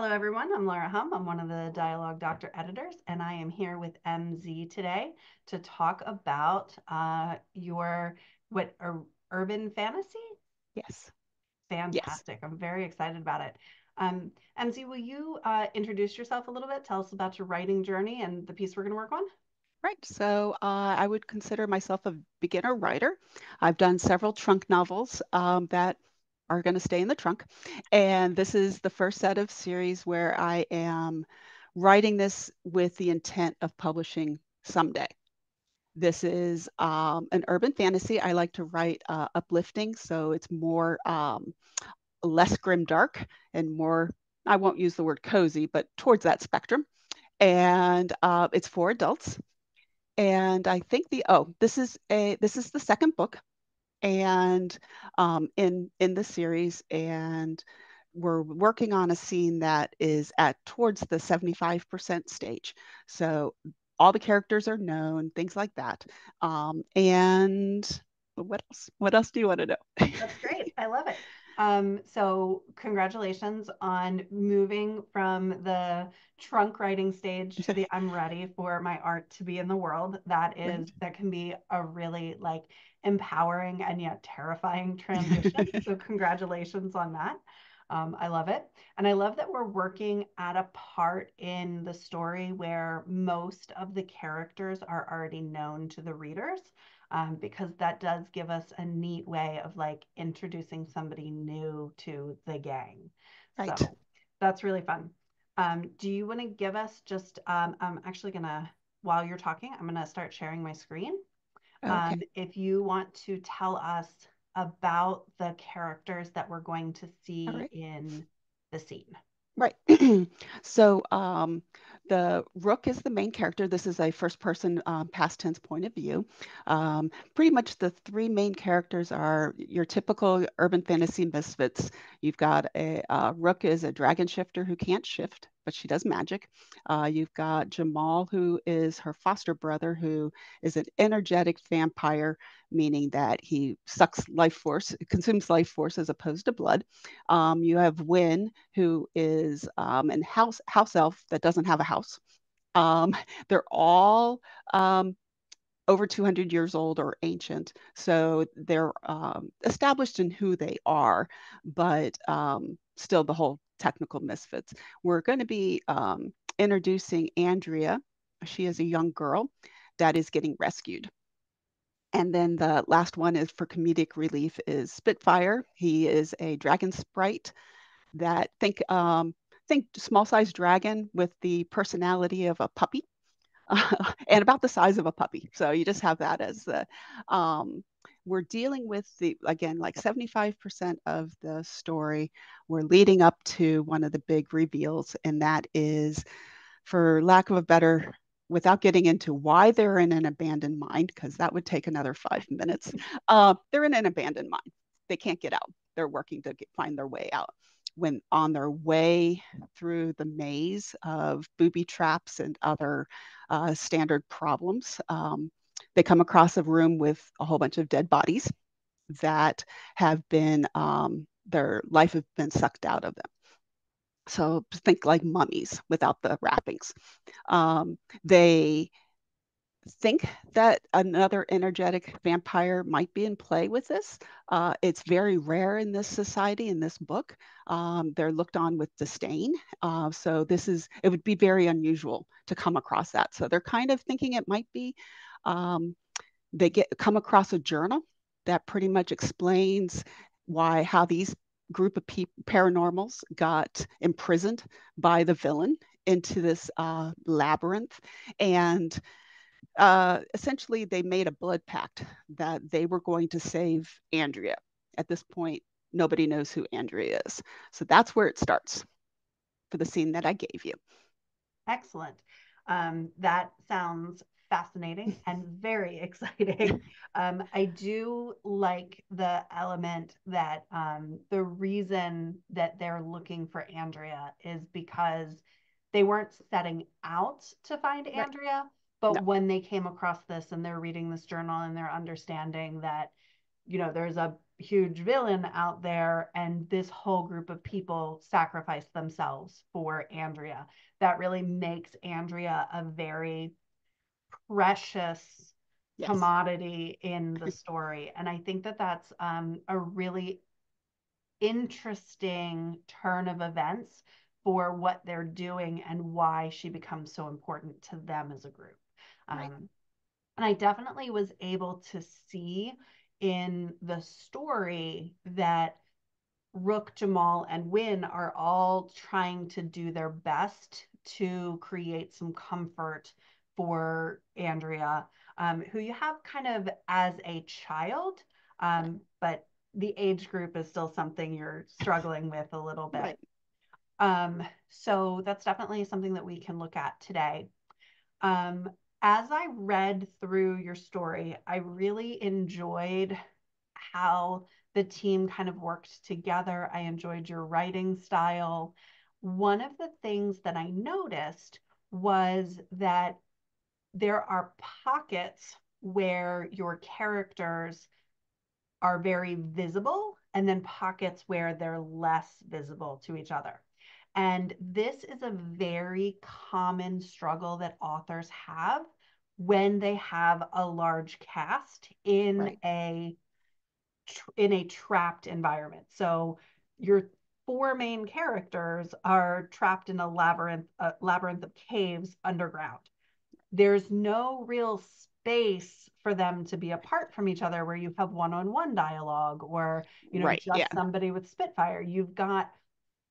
Hello, everyone. I'm Laura Humm. I'm one of the Dialogue Doctor editors, and I am here with MZ today to talk about your what urban fantasy. Yes. Yes. Fantastic! I'm very excited about it. MZ, will you introduce yourself a little bit? Tell us about your writing journey and the piece we're going to work on. Right. So I would consider myself a beginner writer. I've done several trunk novels that are going to stay in the trunk. And this is the first set of series where I am writing this with the intent of publishing someday. This is an urban fantasy. I like to write uplifting, so it's more less grim dark and more, I won't use the word cozy, but towards that spectrum. And it's for adults. And I think this is the second book, and in the series, and we're working on a scene that is at towards the 75% stage. So all the characters are known, things like that. And what else? What else do you want to know? That's great. I love it. So congratulations on moving from the trunk writing stage to the I'm ready for my art to be in the world. Right. That can be a really like empowering and yet terrifying transition. So congratulations on that. I love it. And I love that we're working at a part in the story where most of the characters are already known to the readers, because that does give us a neat way of like introducing somebody new to the gang. Right. So that's really fun. Do you want to give us just, I'm actually going to, while you're talking, I'm going to start sharing my screen. Okay. If you want to tell us about the characters that we're going to All see right. in the scene. Right. So the Rook is the main character. This is a first person past tense point of view. Pretty much the three main characters are your typical urban fantasy misfits. You've got a Rook is a dragon shifter who can't shift, but she does magic. You've got Jamal, who is her foster brother, who is an energetic vampire, meaning that he sucks life force, consumes life force as opposed to blood. You have Win, who is an house elf that doesn't have a house. Um, they're all over 200 years old or ancient, so they're established in who they are, but still the whole technical misfits. We're going to be introducing Andrea. She is a young girl that is getting rescued. And then the last one is for comedic relief is Spitfire. He is a dragon sprite that think small sized dragon with the personality of a puppy and about the size of a puppy. So you just have that as the we're dealing with the again like 75% of the story. We're leading up to one of the big reveals, and that is, for lack of a better, without getting into why they're in an abandoned mine, because that would take another 5 minutes. They're in an abandoned mine. They can't get out. They're working to find their way out. When on their way through the maze of booby traps and other standard problems, they come across a room with a whole bunch of dead bodies that have been, their life has been sucked out of them. So think like mummies without the wrappings. They think that another energetic vampire might be in play with this. It's very rare in this society, in this book. They're looked on with disdain. So it would be very unusual to come across that. So they're kind of thinking it might be, um, come across a journal that pretty much explains how these group of paranormals got imprisoned by the villain into this labyrinth. And essentially they made a blood pact that they were going to save Andrea. At this point, nobody knows who Andrea is. So that's where it starts for the scene that I gave you. Excellent. That sounds fascinating and very exciting. I do like the element that the reason that they're looking for Andrea is because they weren't setting out to find Right. Andrea, but No. when they came across this and they're reading this journal and they're understanding that, there's a huge villain out there, and this whole group of people sacrifice themselves for Andrea. That really makes Andrea a very precious Yes. commodity in the story. And I think that that's a really interesting turn of events for what they're doing and why she becomes so important to them as a group. Right. Um, and I definitely was able to see in the story that Rook, Jamal, and Win are all trying to do their best to create some comfort for Andrea, who you have kind of as a child, Right. but the age group is still something you're struggling with a little bit. Right. So that's definitely something that we can look at today. Um, as I read through your story, I really enjoyed how the team kind of worked together. I enjoyed your writing style. One of the things that I noticed was that there are pockets where your characters are very visible, and then pockets where they're less visible to each other. And this is a very common struggle that authors have when they have a large cast Right. in a trapped environment. So your four main characters are trapped in a labyrinth of caves underground. There's no real space for them to be apart from each other where you have one-on-one dialogue or, Right. Yeah. just somebody with Spitfire. You've got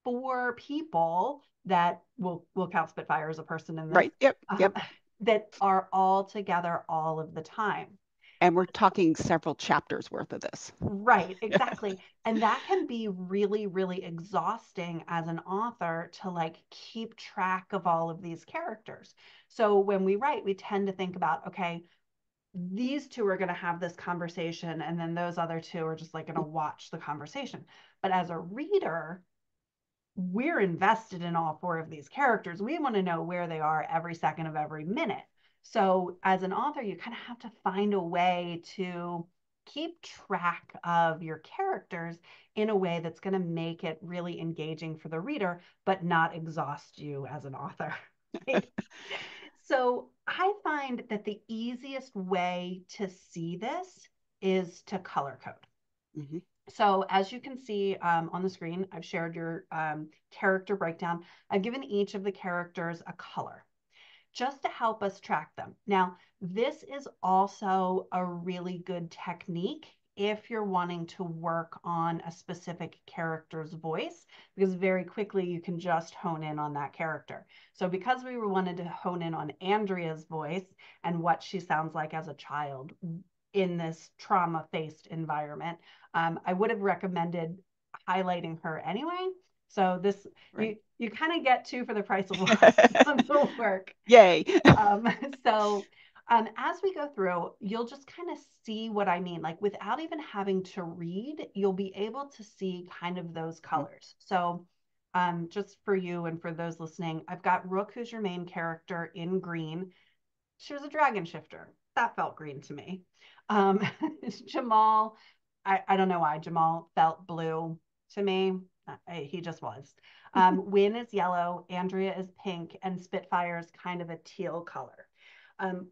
four people that will count Spitfire as a person in this, Right. Yep. um, Yep. that are all together all of the time. And we're talking several chapters worth of this. Right, Yeah. exactly. And that can be really, really exhausting as an author to like keep track of all of these characters. So when we write, we tend to think about, okay, these two are going to have this conversation, and then those other two are just like going to watch the conversation. But as a reader, we're invested in all four of these characters. We want to know where they are every second of every minute. So, as an author, you kind of have to find a way to keep track of your characters in a way that's going to make it really engaging for the reader, but not exhaust you as an author. Right? So, I find that the easiest way to see this is to color code. Hmm. So as you can see on the screen, I've shared your character breakdown. I've given each of the characters a color just to help us track them. Now, this is also a really good technique if you're wanting to work on a specific character's voice, because very quickly you can just hone in on that character. So because we wanted to hone in on Andrea's voice and what she sounds like as a child in this trauma-faced environment, I would have recommended highlighting her anyway. So this Right. you kind of get two for the price of one on the work. Yay. Um, so as we go through, you'll just kind of see what I mean. Like without even having to read, you'll be able to see kind of those colors. So just for you and for those listening, I've got Rook, who's your main character, in green. She was a dragon shifter. That felt green to me. Um, Jamal, I don't know why. Jamal felt blue to me. He just was. Win is yellow, Andrea is pink, and Spitfire is kind of a teal color.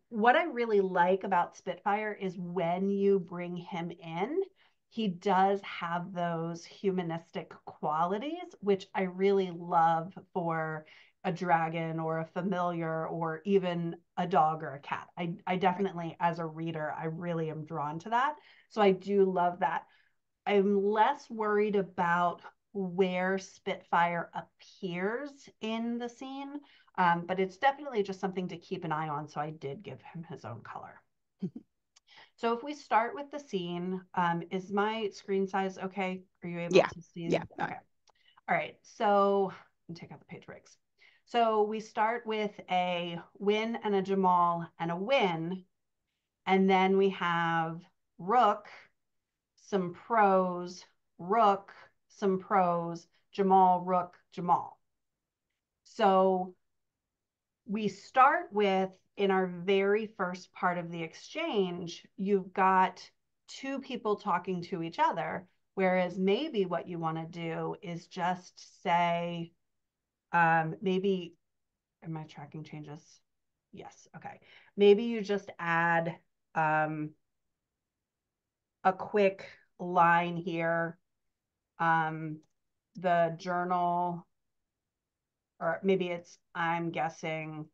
What I really like about Spitfire is when you bring him in, he does have those humanistic qualities, which I really love for a dragon or a familiar or even a dog or a cat. I Right. definitely, as a reader, I really am drawn to that. So I do love that. I'm less worried about where Spitfire appears in the scene, but it's definitely just something to keep an eye on. So I did give him his own color. So if we start with the scene, is my screen size okay? Are you able Yeah. to see? Yeah. Okay. All right. So take out the page breaks. So we start with a Win and a Jamal and a Win. And then we have Rook, some pros, Rook, some pros, Jamal, Rook, Jamal. So we start with, in our very first part of the exchange, you've got two people talking to each other. Whereas maybe what you want to do is just say, maybe, am I tracking changes? Yes. Okay. Maybe you just add um, a quick line here. Um, the journal, or maybe it's, I'm guessing,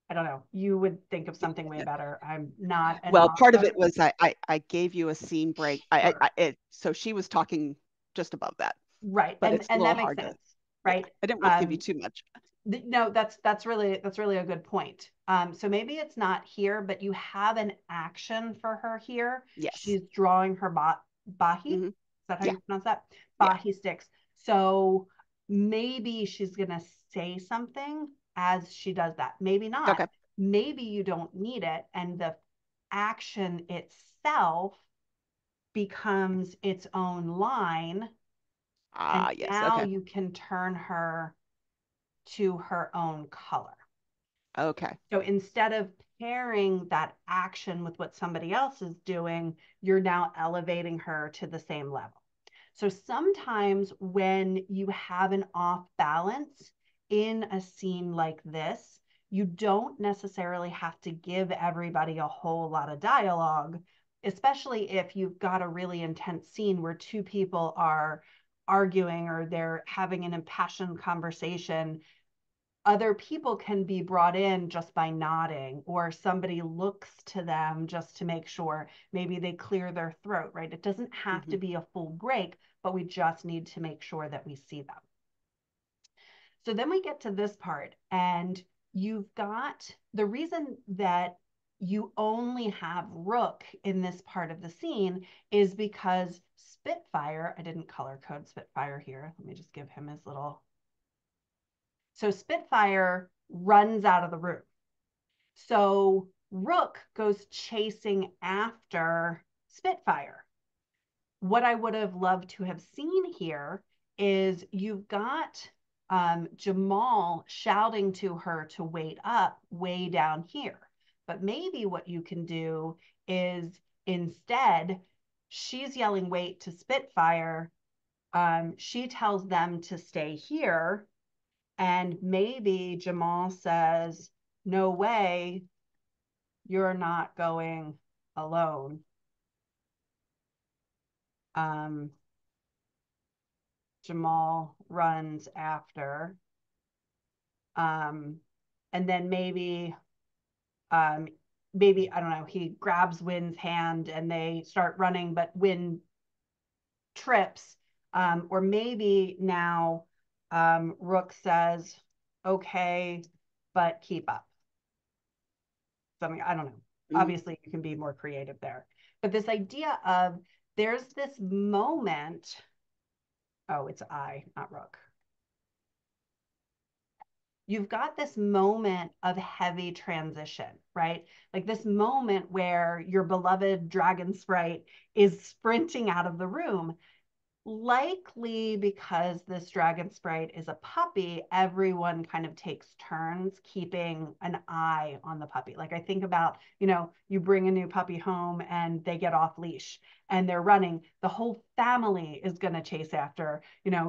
I don't know. You would think of something way better. I'm not an Well, part of author. it was I gave you a scene break. Sure. So she was talking just above that, Right. but it's a And little that makes hard to, sense. yeah. Right. I didn't want to give you too much. No, that's really a good point. So maybe it's not here, but you have an action for her here. Yes. She's drawing her bahi. Hmm. Is that how Yeah. you pronounce that? Yeah. Bahi sticks. So maybe she's gonna say something as she does that. Maybe not. Okay. Maybe you don't need it, and the action itself becomes its own line, and Ah, yes. now Okay. you can turn her to her own color. Okay. So instead of pairing that action with what somebody else is doing, you're now elevating her to the same level. So sometimes when you have an off balance in a scene like this, you don't necessarily have to give everybody a whole lot of dialogue, especially if you've got a really intense scene where two people are arguing or they're having an impassioned conversation. Other people can be brought in just by nodding, or somebody looks to them just to make sure maybe they clear their throat, right? It doesn't have Hmm. to be a full break, but we just need to make sure that we see them. So then we get to this part, and you've got the reason that you only have Rook in this part of the scene is because Spitfire, I didn't color code Spitfire here. Let me just give him his little. So Spitfire runs out of the room. So Rook goes chasing after Spitfire. What I would have loved to have seen here is you've got Jamal shouting to her to wait up way down here. But maybe what you can do is instead, she's yelling wait to Spitfire. She tells them to stay here. And maybe Jamal says, no way, you're not going alone. Um, Jamal runs after. Um, and then um, maybe, I don't know, he grabs Wynn's hand and they start running, but Wynn trips. Or maybe now Rook says, okay, but keep up. Something, I don't know. Hmm. Obviously, you can be more creative there. But this idea of there's this moment, oh, it's I, not Rook. You've got this moment of heavy transition, right? Like this moment where your beloved dragon sprite is sprinting out of the room. Likely because this dragon sprite is a puppy, everyone kind of takes turns keeping an eye on the puppy. Like I think about, you bring a new puppy home and they get off leash and they're running. The whole family is going to chase after.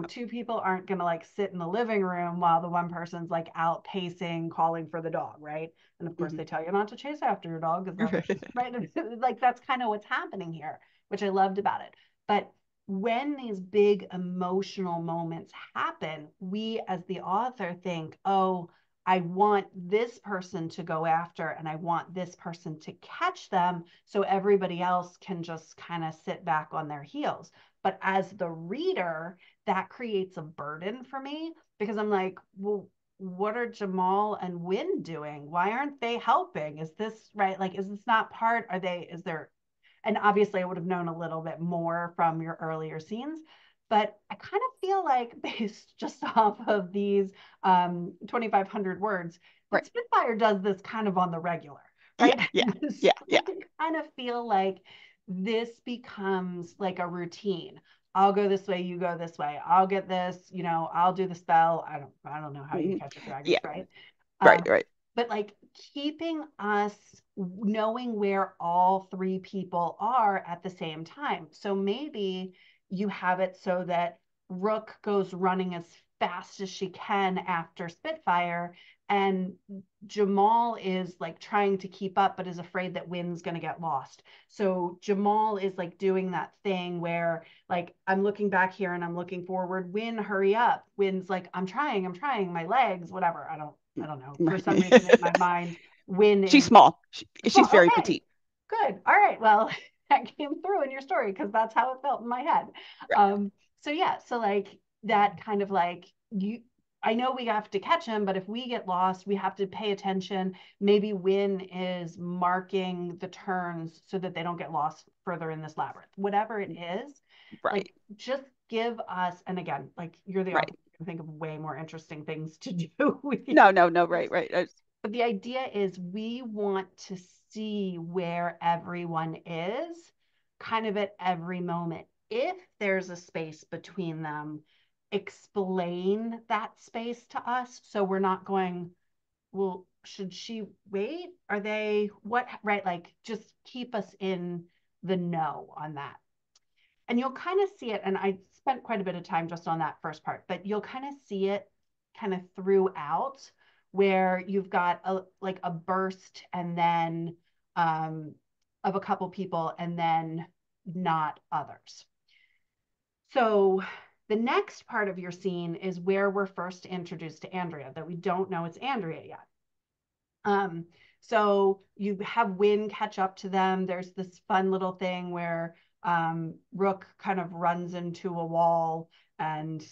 Two people aren't going to like sit in the living room while the one person's like out pacing, calling for the dog, right? And of course, Hmm. they tell you not to chase after your dog because that's right. Like that's kind of what's happening here, which I loved about it. But when these big emotional moments happen, we as the author think, oh, I want this person to go after and I want this person to catch them so everybody else can just kind of sit back on their heels. But as the reader, that creates a burden for me because I'm like, well, what are Jamal and Wynn doing? Why aren't they helping? Is this right? Like, is this not part? Is there, and obviously I would have known a little bit more from your earlier scenes, but I kind of feel like based just off of these 2,500 words that Right. Spitfire does this kind of on the regular, Yeah. right? Yeah. So Yeah. I Yeah. kind of feel like this becomes like a routine. I'll go this way, you go this way. I'll get this, I'll do the spell. I don't know how you Hmm. catch a dragon Yeah. sprite. Right. Um, Right. but like keeping us knowing where all three people are at the same time. So maybe you have it so that Rook goes running as fast as she can after Spitfire, and Jamal is like trying to keep up but is afraid that Wynn's going to get lost. So Jamal is like doing that thing where like I'm looking back here and I'm looking forward. Wynn, hurry up. Wynn's like, I'm trying, my legs, whatever. I don't know. For some reason in my mind, Wynn She's is small. She's small. very Okay, petite. good. All right. Well, that came through in your story because that's how it felt in my head. Right. So yeah, so like that kind of like you I know we have to catch him, but if we get lost, we have to pay attention. Maybe Win is marking the turns so that they don't get lost further in this labyrinth. Whatever it is, like Right. just give us, and again, like you're the author, Right. you can think of way more interesting things to do with these No, no, no. Right. characters. Right. But the idea is we want to see where everyone is kind of at every moment. If there's a space between them, explain that space to us so we're not going, well, should she wait? Are they what? Right? Like just keep us in the know on that. And you'll kind of see it. And I spent quite a bit of time just on that first part, but you'll kind of see it kind of throughout where you've got a like a burst and then um, of a couple people and then not others. So the next part of your scene is where we're first introduced to Andrea, that we don't know it's Andrea yet. Um, so you have Win catch up to them. There's this fun little thing where Rook kind of runs into a wall, and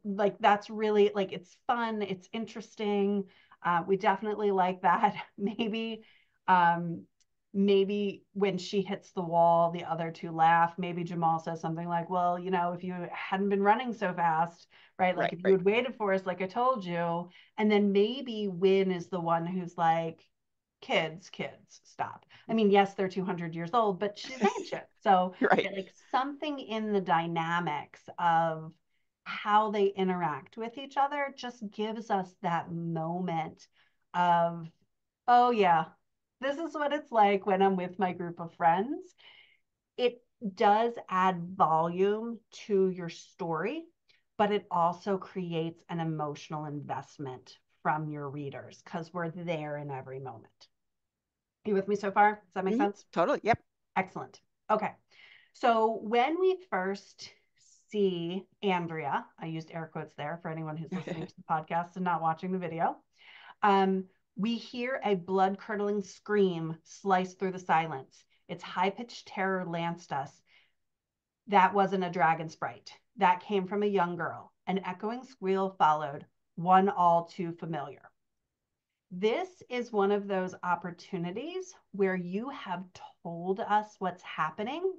like that's really like it's fun, it's interesting. We definitely like that. Um, maybe when she hits the wall, the other two laugh. Maybe Jamal says something like, "Well, if you hadn't been running so fast, right? Like Right. if you Right. had waited for us, like I told you." And then maybe Win is the one who's like, kids, stop. I mean, yes, they're 200 years old, but she's ancient. So, Right. right, like something in the dynamics of how they interact with each other just gives us that moment of, oh, yeah, this is what it's like when I'm with my group of friends. It does add volume to your story, but it also creates an emotional investment from your readers because we're there in every moment. Are you with me so far? Does that make sense? Totally. Yep. Excellent. Okay. So when we first see Andrea, I used air quotes there for anyone who's listening to the podcast and not watching the video. Um, we hear a blood curdling scream slice through the silence. Its high pitched terror lanced us. That wasn't a dragon sprite. That came from a young girl. An echoing squeal followed, one all too familiar. This is one of those opportunities where you have told us what's happening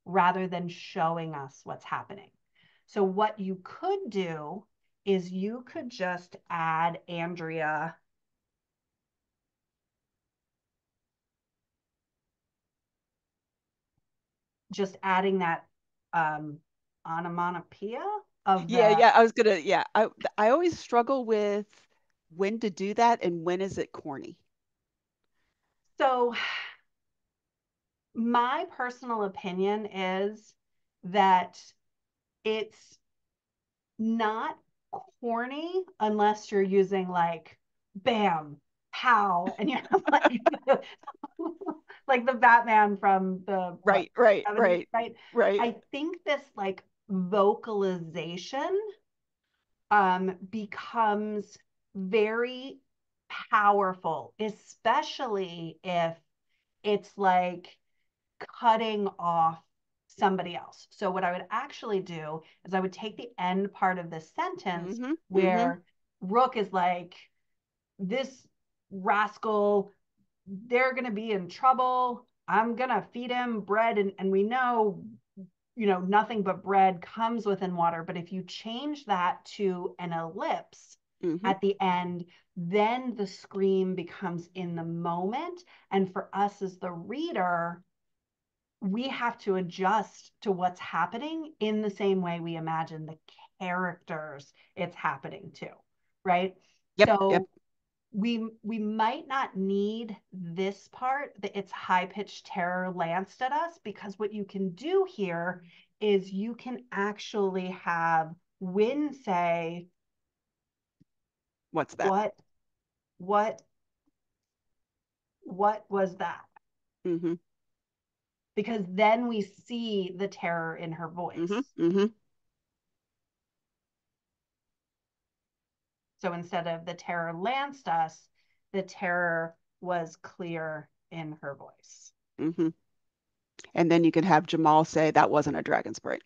rather than showing us what's happening. So, what you could do is you could just add Andrea, just adding that onomatopoeia of Yeah. the. Yeah. I was gonna. Yeah. I always struggle with when to do that and when is it corny. So, my personal opinion is that it's not corny unless you're using like bam, pow, and you have like like the Batman from the what Right. Right. 70s, Right. right? Right. I think this like vocalization becomes very powerful, especially if it's like cutting off somebody else. So what I would actually do is I would take the end part of this sentence Mm-hmm. Mm-hmm. where Rook is like, this rascal, they're going to be in trouble. I'm going to feed him bread. And we know, nothing but bread comes within water. But if you change that to an ellipse Mm-hmm. at the end, then the scream becomes in the moment. And for us as the reader, we have to adjust to what's happening in the same way we imagine the characters it's happening to, right? Yep. Yep. So we might not need this part that it's high pitched terror lanced at us, because what you can do here is you can actually have Win say, What's that? what what what was that? Mm-hmm. Because then we see the terror in her Mm-hmm. voice. Mm-hmm. So instead of the terror lanced us, the terror was clear in her voice. Mm-hmm. And then you can have Jamal say that wasn't a dragon sprite.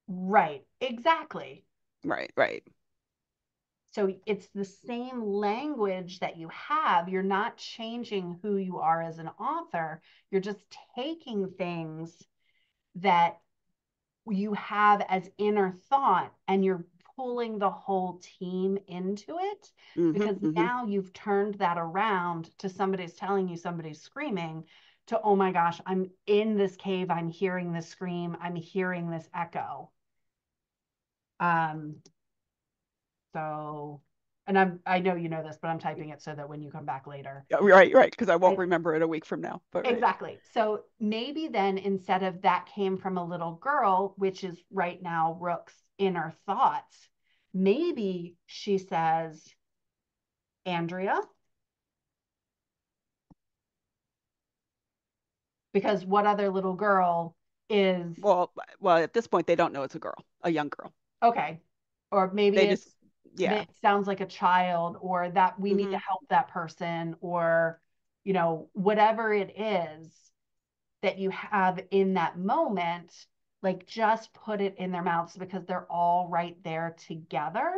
Right, exactly. Right, right. So it's the same language that you have. You're not changing who you are as an author. You're just taking things that you have as inner thought and you're pulling the whole team into it, Mm-hmm. because Mm-hmm. now you've turned that around to somebody's telling you somebody's screaming to, oh my gosh, I'm in this cave, I'm hearing this scream, I'm hearing this echo. Um, so, and I know you know this, but I'm typing it so that when you come back later. Yeah, right, right. Because I won't I, remember it a week from now. But right. exactly. So maybe then instead of that came from a little girl, which is right now Rook's inner thoughts, maybe she says, Andrea, because what other little girl is Well, at this point they don't know it's a girl, a young girl. okay? Or maybe They just, it's yeah. it sounds like a child, or that we need to Mm-hmm. help that person, or whatever it is that you have in that moment, like just put it in their mouths, because they're all right there together.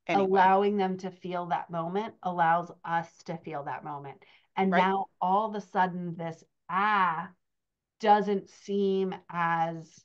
Anyway, Allowing them to feel that moment allows us to feel that moment. And right? now all of a sudden, this doesn't seem as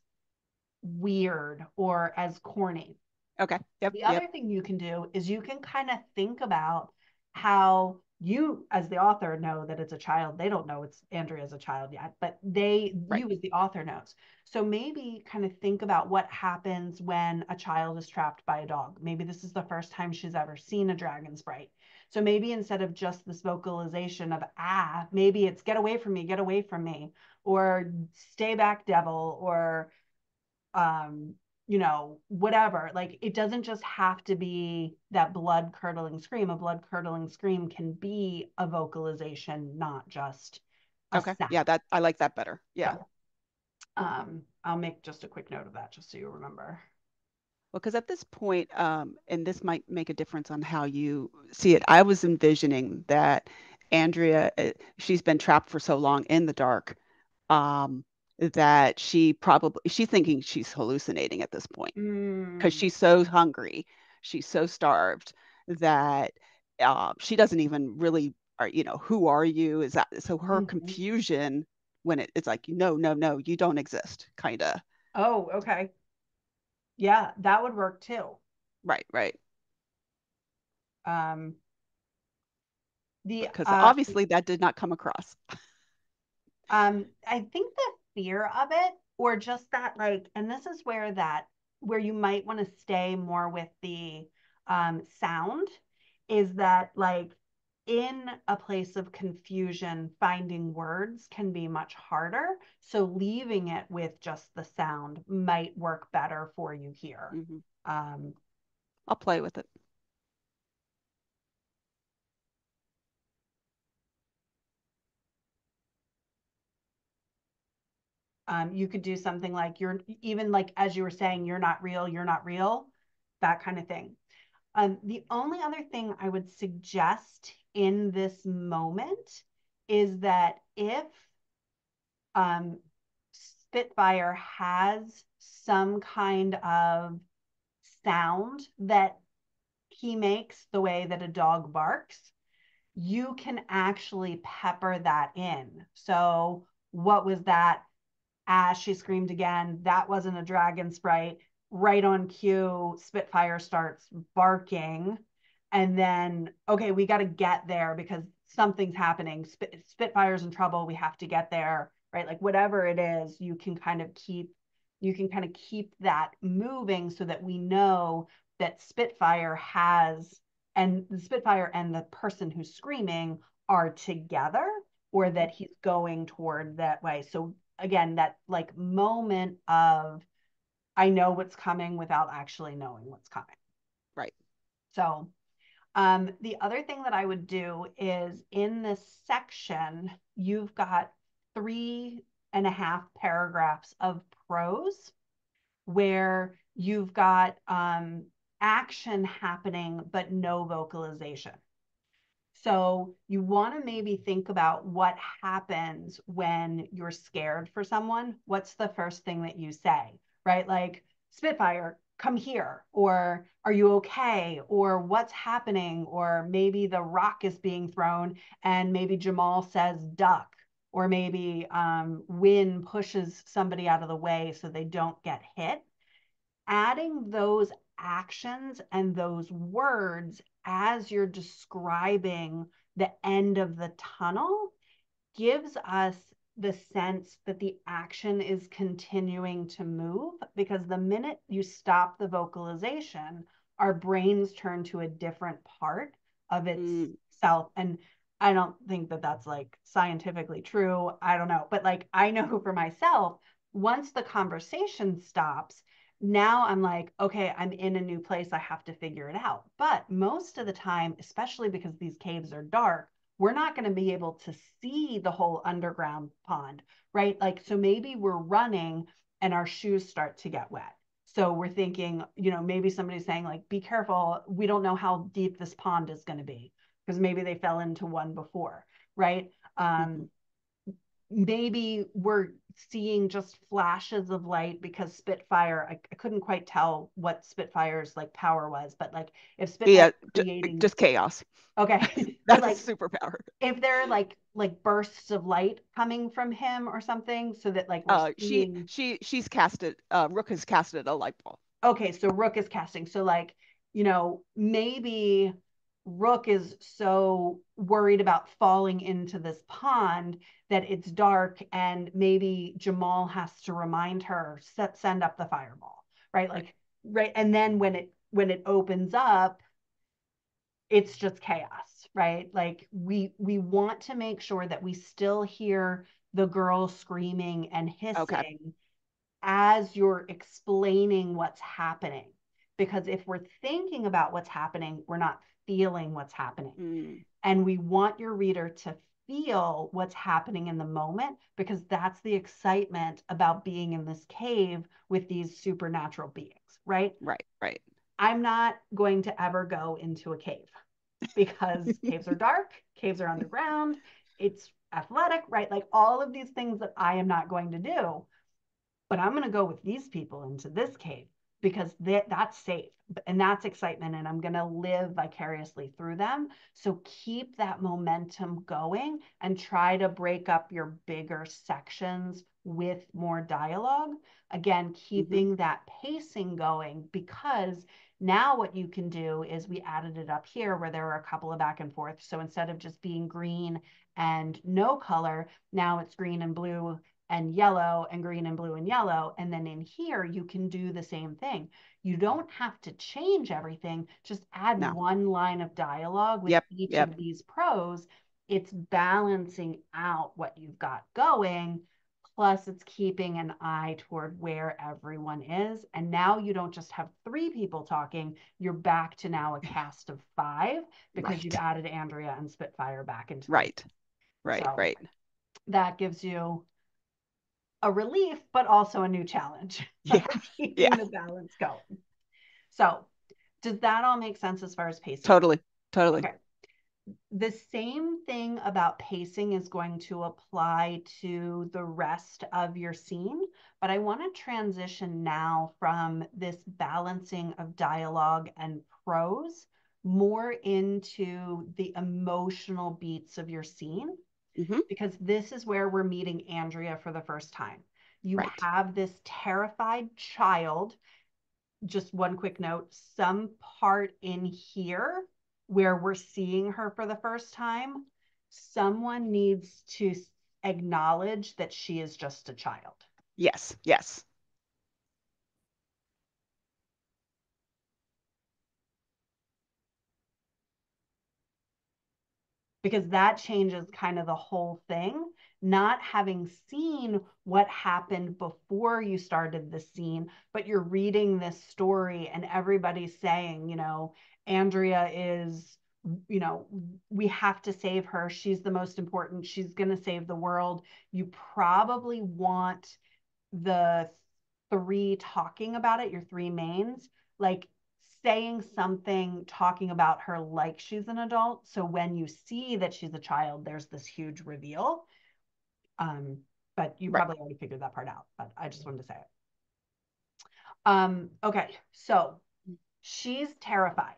weird or as corny. Okay. Yep. The Yep. other thing you can do is you can kind of think about how you, as the author, know that it's a child. They don't know it's Andrea as a child yet, but Right. you as the author knows. So maybe kind of think about what happens when a child is trapped by a dog. Maybe this is the first time she's ever seen a dragon sprite. So maybe instead of just this vocalization of maybe it's get away from me, or stay back, devil, or whatever. Like it doesn't just have to be that blood curdling scream. A blood curdling scream can be a vocalization, not just a Okay. sound. Yeah, that I like that better. Yeah. So I'll make just a quick note of that just so you remember. Well, because at this point, and this might make a difference on how you see it, I was envisioning that Andrea, she's been trapped for so long in the dark, um, that she's thinking she's hallucinating at this point because Mm, she's so hungry, she's so starved that she doesn't even really, who are you? Is that so? Her mhm. confusion when it's like, no, no, no, you don't exist, kind of. Oh, okay. Yeah, that would work too. Right, right. Um, the Because obviously that did not come across. I think the fear of it, or just that, like, and this is where you might want to stay more with the sound, is that like in a place of confusion, finding words can be much harder. So leaving it with just the sound might work better for you here. Hmm. Um, I'll play with it. you could do something like you're even like as you were saying, you're not real, that kind of thing. The only other thing I would suggest in this moment is that if Spitfire has some kind of sound that he makes the way that a dog barks, you can actually pepper that in. So, what was that? As she screamed again, that wasn't a dragon sprite. Right on cue, Spitfire starts barking. And then, okay, we got to get there because something's happening. Spitfire's in trouble. We have to get there, right? Like whatever it is, you can kind of keep that moving so that we know that Spitfire has and the Spitfire and the person who's screaming are together, or Hmm. that he's going toward that way. So again, that like moment of I know what's coming without actually knowing what's coming. Right. So the other thing that I would do is in this section, you've got 3.5 paragraphs of prose where you've got action happening, but no vocalization. So you want to maybe think about what happens when you're scared for someone. What's the first thing that you say, right? Like, Spitfire, come here, or are you okay? Or what's happening? Or maybe the rock is being thrown and maybe Jamal says duck, or maybe Win pushes somebody out of the way so they don't get hit. Adding those actions and those words as you're describing the end of the tunnel gives us the sense that the action is continuing to move, because the minute you stop the vocalization, our brains turn to a different part of Mm, itself. And I don't think that that's like scientifically true. I don't know. But like, I know for myself, once the conversation stops, now I'm like, okay, I'm in a new place. I have to figure it out. But most of the time, especially because these caves are dark, we're not going to be able to see the whole underground pond, right? Like, so maybe we're running and our shoes start to get wet. So we're thinking, maybe somebody's saying, like, be careful. We don't know how deep this pond is going to be because maybe they fell into one before, right? hmm. Maybe we're seeing just flashes of light because Spitfire, I couldn't quite tell what Spitfire's like power was, but like if Spitfire Yeah, creating, just chaos. okay, but That's a like superpower. if there are like bursts of light coming from him or something so that like we're seeing. She's casted. Rook has casted a light bulb. Okay, so Rook is casting, so like maybe Rook is so worried about falling into this pond that it's dark, and maybe Jamal has to remind her, send up the fireball, right? Right. Like, right, and then when it opens up, it's just chaos, right? Like we want to make sure that we still hear the girl screaming and Okay. hissing as you're explaining what's happening. Because if we're thinking about what's happening, we're not feeling what's happening. Mm, And we want your reader to feel what's happening in the moment, because that's the excitement about being in this cave with these supernatural beings, right? right. Right. I'm not going to ever go into a cave because caves are dark, caves are underground, it's athletic, right? Like all of these things that I am not going to do, but I'm going to go with these people into this cave because that's safe and that's excitement, and I'm going to live vicariously through them. So keep that momentum going and try to break up your bigger sections with more dialogue. Again, Hmm. keeping that pacing going, because now what you can do is we added it up here where there are a couple of back and forth. So instead of just being green and no color, now it's green and blue and yellow and green and blue and yellow. And then in here, you can do the same thing. You don't have to change everything, just add No. one line of dialogue with Yep. each Yep. of these prose. It's balancing out what you've got going. Plus, it's keeping an eye toward where everyone is. And now you don't just have three people talking, you're back to now a cast of five because you've Right. added Andrea and Spitfire back into the mix. Right. Right. So Right. that gives you a relief, but also a new challenge of Yeah. Yeah. keeping the balance going. So, does that all make sense as far as pacing goes? Totally. Totally. Okay. The same thing about pacing is going to apply to the rest of your scene, but I want to transition now from this balancing of dialogue and prose more into the emotional beats of your scene, Hmm. because this is where we're meeting Andrea for the first time. You Right. have this terrified child. Just one quick note, some part in here where we're seeing her for the first time, someone needs to acknowledge that she is just a child. Yes. Yes. because that changes kind of the whole thing. Not having seen what happened before you started the scene, but you're reading this story and everybody's saying, Andrea is, we have to save her. She's the most important. She's going to save the world. You probably want the three talking about it, your three mains, like saying something, talking about her like she's an adult. So when you see that she's a child, there's this huge reveal. Um, but you Right. probably already figured that part out, but I just wanted to say it. Okay, so she's terrified.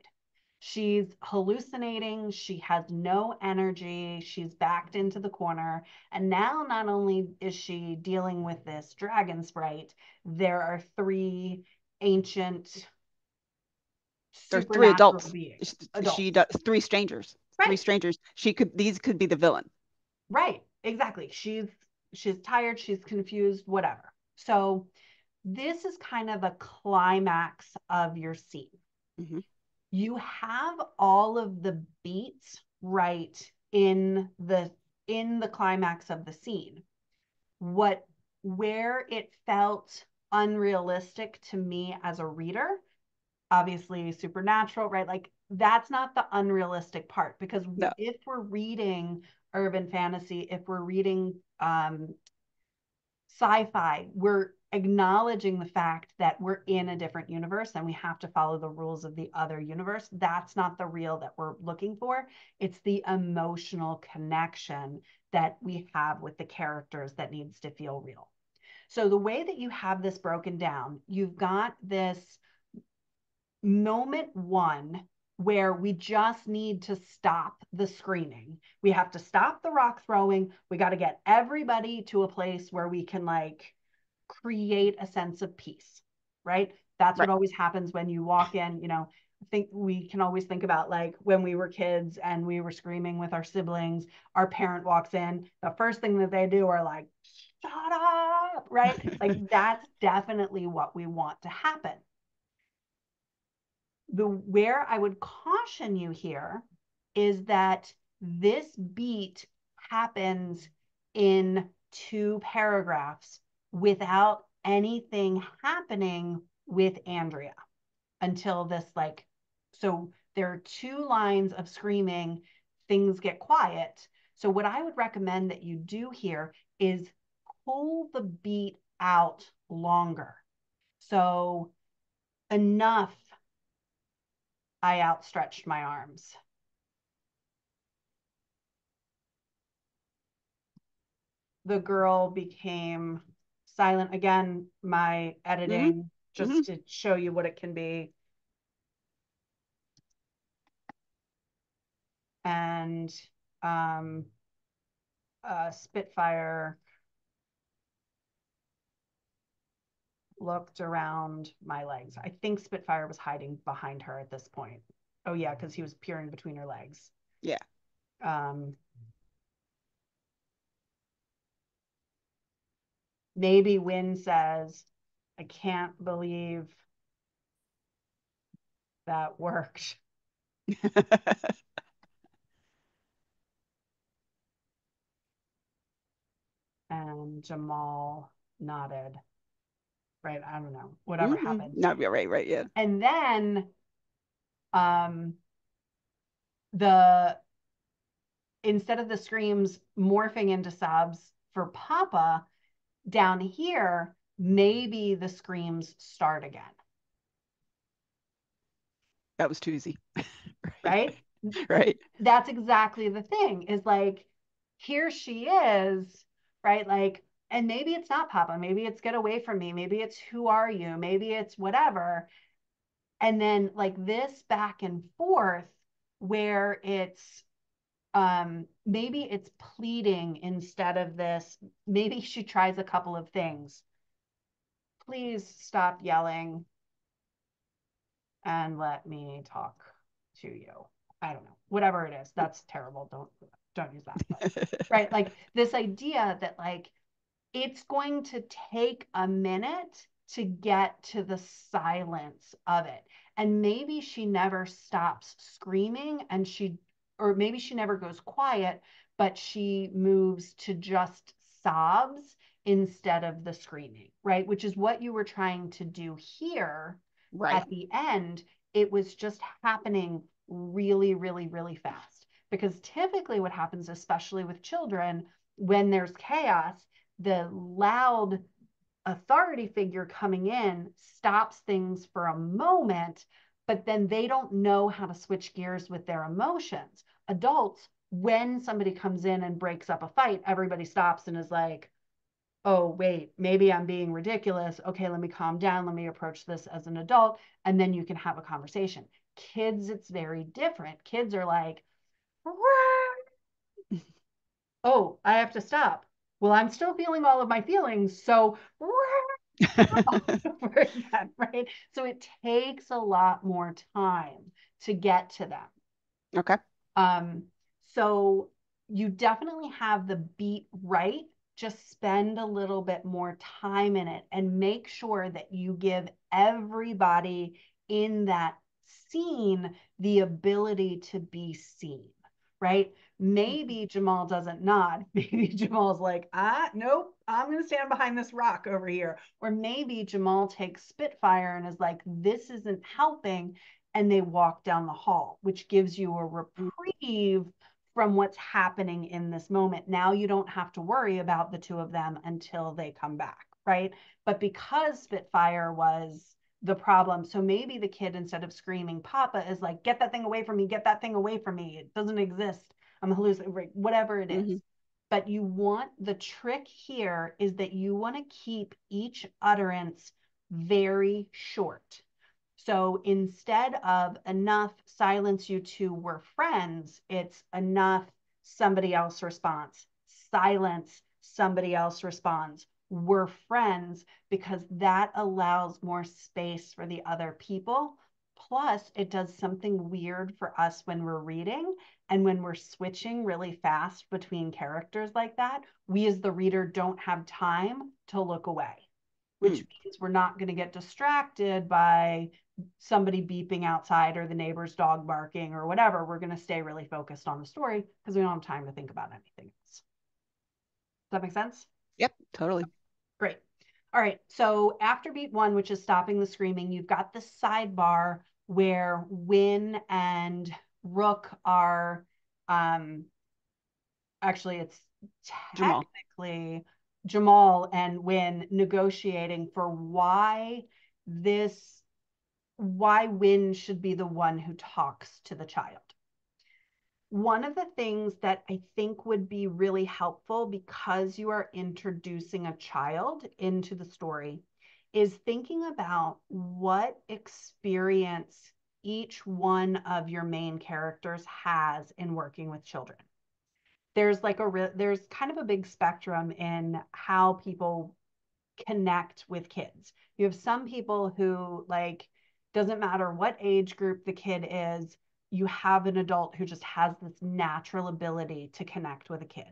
She's hallucinating. She has no energy. She's backed into the corner. And now, not only is she dealing with this dragon sprite, there are three ancient There's three supernatural adults. beings, She adults. does three strangers. Three Right, strangers. These could be the villain. right, exactly. She's tired. She's confused. Whatever. So this is kind of the climax of your scene. Hmm. You have all of the beats right in the climax of the scene. What Where it felt unrealistic to me as a reader, obviously supernatural, right? Like that's not the unrealistic part, because No. if we're reading urban fantasy, if we're reading sci-fi, we're acknowledging the fact that we're in a different universe and we have to follow the rules of the other universe. That's not the real that we're looking for. It's the emotional connection that we have with the characters that needs to feel real. So the way that you have this broken down, you've got this moment one where we just need to stop the screaming. We have to stop the rock throwing. We got to get everybody to a place where we can like create a sense of peace, right? That's what Right. always happens when you walk in. I think we can always think about like when we were kids and we were screaming with our siblings, our parent walks in, the first thing that they do are like, shut up, right? Like that's definitely what we want to happen. Where I would caution you here is that this beat happens in two paragraphs without anything happening with Andrea until this like, so there are two lines of screaming, things get quiet. So what I would recommend that you do here is pull the beat out longer. So enough, I outstretched my arms. The girl became silent again. My Hmm. editing, Hmm. just to show you what it can be. And um, Spitfire looked around my legs. I think Spitfire was hiding behind her at this point. Oh, yeah, because he was peering between her legs. Yeah. Um, Maybe Win says, I can't believe that worked. And Jamal nodded, right? I don't know, whatever Hmm. happened. No, yeah, right, right, yeah. And then um, the instead of the screams morphing into sobs for Papa, down here, maybe the screams start again, That was too easy. Right. right? Right. That's exactly the thing is like, here she is, right? Like, and maybe it's not Papa, maybe it's get away from me, maybe it's who are you, maybe it's whatever. And then like this back and forth where it's maybe it's pleading instead of this. Maybe she tries a couple of things. Please stop yelling and let me talk to you. I don't know, whatever it is. That's terrible. Don't use that. But right, like this idea that like it's going to take a minute to get to the silence of it. And maybe she never stops screaming and she or maybe she never goes quiet, but she moves to just sobs instead of the screaming, right? Which is what you were trying to do here Right. at the end. It was just happening really, really, really fast. Because typically, what happens, especially with children, when there's chaos, the loud authority figure coming in stops things for a moment, but then they don't know how to switch gears with their emotions. Adults, when somebody comes in and breaks up a fight, everybody stops and is like, oh, wait, maybe I'm being ridiculous. Okay, let me calm down. Let me approach this as an adult. And then you can have a conversation. Kids, it's very different. Kids are like, oh, I have to stop. Well, I'm still feeling all of my feelings. So, over again, right? So it takes a lot more time to get to them. Okay. Um, so you definitely have the beat right. Just spend a little bit more time in it and make sure that you give everybody in that scene the ability to be seen, right? Mhm. Maybe Jamal doesn't nod. Maybe Jamal's like, nope, I'm going to stand behind this rock over here. Or maybe Jamal takes Spitfire and is like, this isn't helping, and they walk down the hall, which gives you a reprieve from what's happening in this moment. Now you don't have to worry about the two of them until they come back, right? But because Spitfire was the problem, so maybe the kid, instead of screaming Papa, is like, get that thing away from me, get that thing away from me. It doesn't exist. I'm hallucinating, whatever it is. Mhm. But you want, the trick here is that you want to keep each utterance very short. So instead of enough silence you two were friends, it's enough somebody else responds. Silence, somebody else responds. We're friends, because that allows more space for the other people. Plus, it does something weird for us when we're reading and when we're switching really fast between characters like that. We, as the reader, don't have time to look away, which Mm. means we're not going to get distracted by somebody beeping outside or the neighbor's dog barking or whatever. We're going to stay really focused on the story because we don't have time to think about anything else. Does that make sense? Yep, totally. Great. All right. So after beat one, which is stopping the screaming, you've got the sidebar where Win and Rook are, um, actually, it's Jamal. technically Jamal and Win negotiating for this why Win should be the one who talks to the child. One of the things that I think would be really helpful, because you are introducing a child into the story, is thinking about what experience each one of your main characters has in working with children. There's kind of a big spectrum in how people connect with kids. You have some people who, like, doesn't matter what age group the kid is, you have an adult who just has this natural ability to connect with a kid.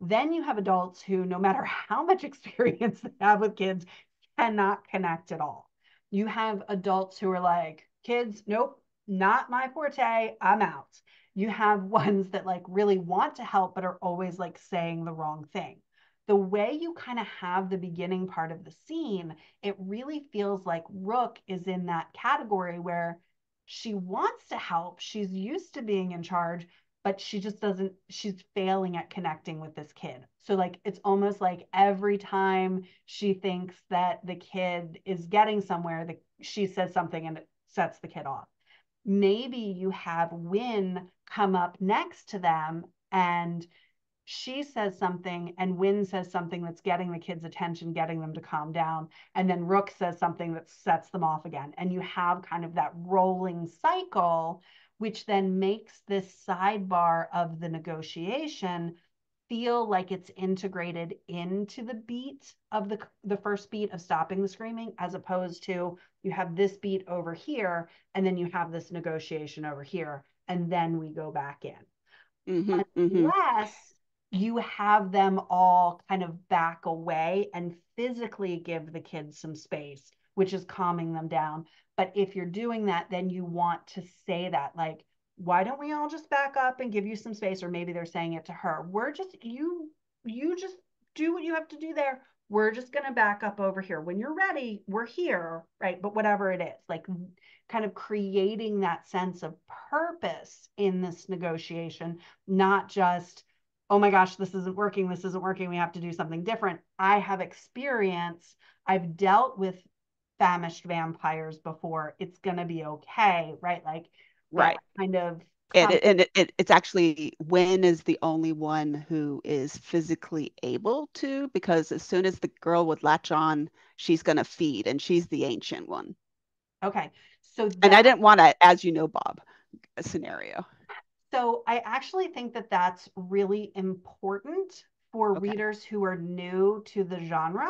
Then you have adults who, no matter how much experience they have with kids, cannot connect at all. You have adults who are like, kids, nope, not my forte, I'm out. You have ones that like really want to help, but are always like saying the wrong thing. The way you kind of have the beginning part of the scene, it really feels like Rook is in that category where she wants to help. She's used to being in charge, but she just doesn't, she's failing at connecting with this kid. So like it's almost like every time she thinks that the kid is getting somewhere, she says something and it sets the kid off. Maybe you have Win come up next to them and she says something and Win says something that's getting the kids' attention, getting them to calm down. And then Rook says something that sets them off again. And you have kind of that rolling cycle, which then makes this sidebar of the negotiation feel like it's integrated into the beat of the first beat of stopping the screaming, as opposed to you have this beat over here and then you have this negotiation over here and then we go back in, Mm-hmm. Mm-hmm. unless you have them all kind of back away and physically give the kids some space, which is calming them down. But if you're doing that, then you want to say that, like, why don't we all just back up and give you some space? Or maybe they're saying it to her. You just do what you have to do there. We're just going to back up over here. When you're ready, we're here, right? But whatever it is, like kind of creating that sense of purpose in this negotiation, not just, oh my gosh, this isn't working. This isn't working. We have to do something different. I have experience. I've dealt with famished vampires before. It's going to be okay, right? Like that Right. kind of It's actually Wynn is the only one who is physically able to, because as soon as the girl would latch on, she's going to feed, and she's the ancient one. okay. So And I that didn't want to, as you know, Bob, a scenario. so I actually think that that's really important for Okay. readers who are new to the genre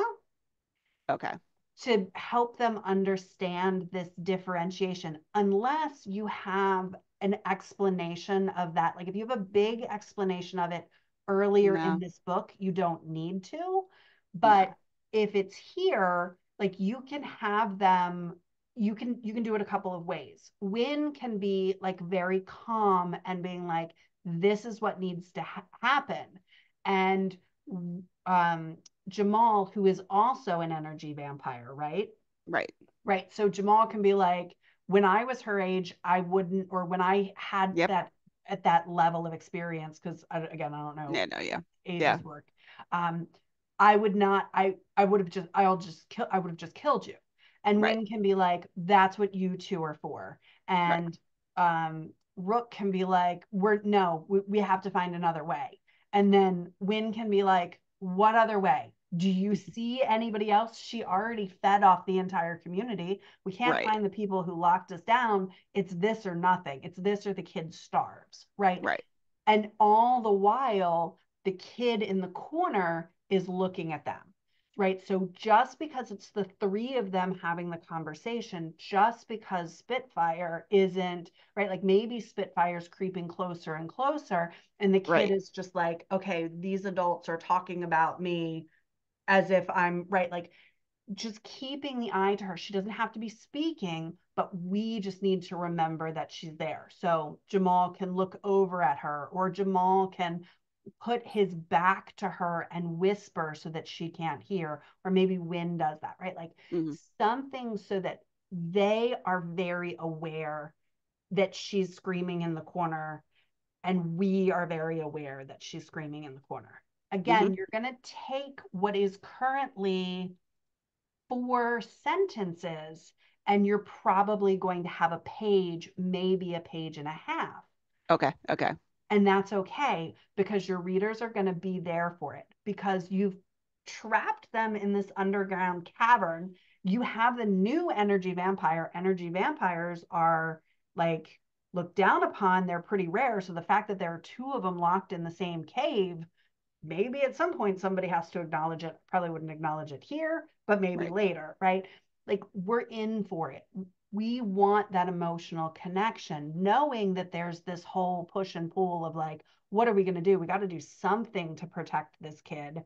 Okay. to help them understand this differentiation, unless you have an explanation of that. Like if you have a big explanation of it earlier in No, this book, you don't need to. But no. if it's here, like you can have them, you can do it a couple of ways. Win can be like very calm and being like, this is what needs to happen. And um Jamal, who is also an energy vampire, right? Right. Right. So Jamal can be like, when I was her age, I wouldn't, or when I had Yep. that at that level of experience, because again, I don't know Yeah, no, yeah. Yeah. ages work. Um, I would not, I would have just, I would have just killed you. And Right. Win can be like, that's what you two are for. Right. And Rook can be like, no, we have to find another way. And then Win can be like, what other way? Do you see anybody else? She already fed off the entire community. We can't Right. find the people who locked us down. It's this or nothing. It's this or the kid starves, right? Right. And all the while, the kid in the corner is looking at them, right? So just because it's the three of them having the conversation, just because Spitfire isn't, right? Like maybe Spitfire's creeping closer and closer, and the kid Right. is just like, okay, these adults are talking about me as if I'm right. Like just keeping the eye to her. She doesn't have to be speaking, but we just need to remember that she's there. So Jamal can look over at her, or Jamal can put his back to her and whisper so that she can't hear, or maybe Win does that, right? Like Hmm. something so that they are very aware that she's screaming in the corner, and we are very aware that she's screaming in the corner. Hmm. Again, you're going to take what is currently 4 sentences, and you're probably going to have a page, maybe a page and a half. Okay. Okay. And that's okay, because your readers are going to be there for it, because you've trapped them in this underground cavern. You have the new energy vampire. Energy vampires are like looked down upon, they're pretty rare. So the fact that there are two of them locked in the same cave, maybe at some point somebody has to acknowledge it. Probably wouldn't acknowledge it here, but maybe Right. later, right? Like we're in for it. We want that emotional connection, knowing that there's this whole push and pull of like, what are we going to do? We got to do something to protect this kid,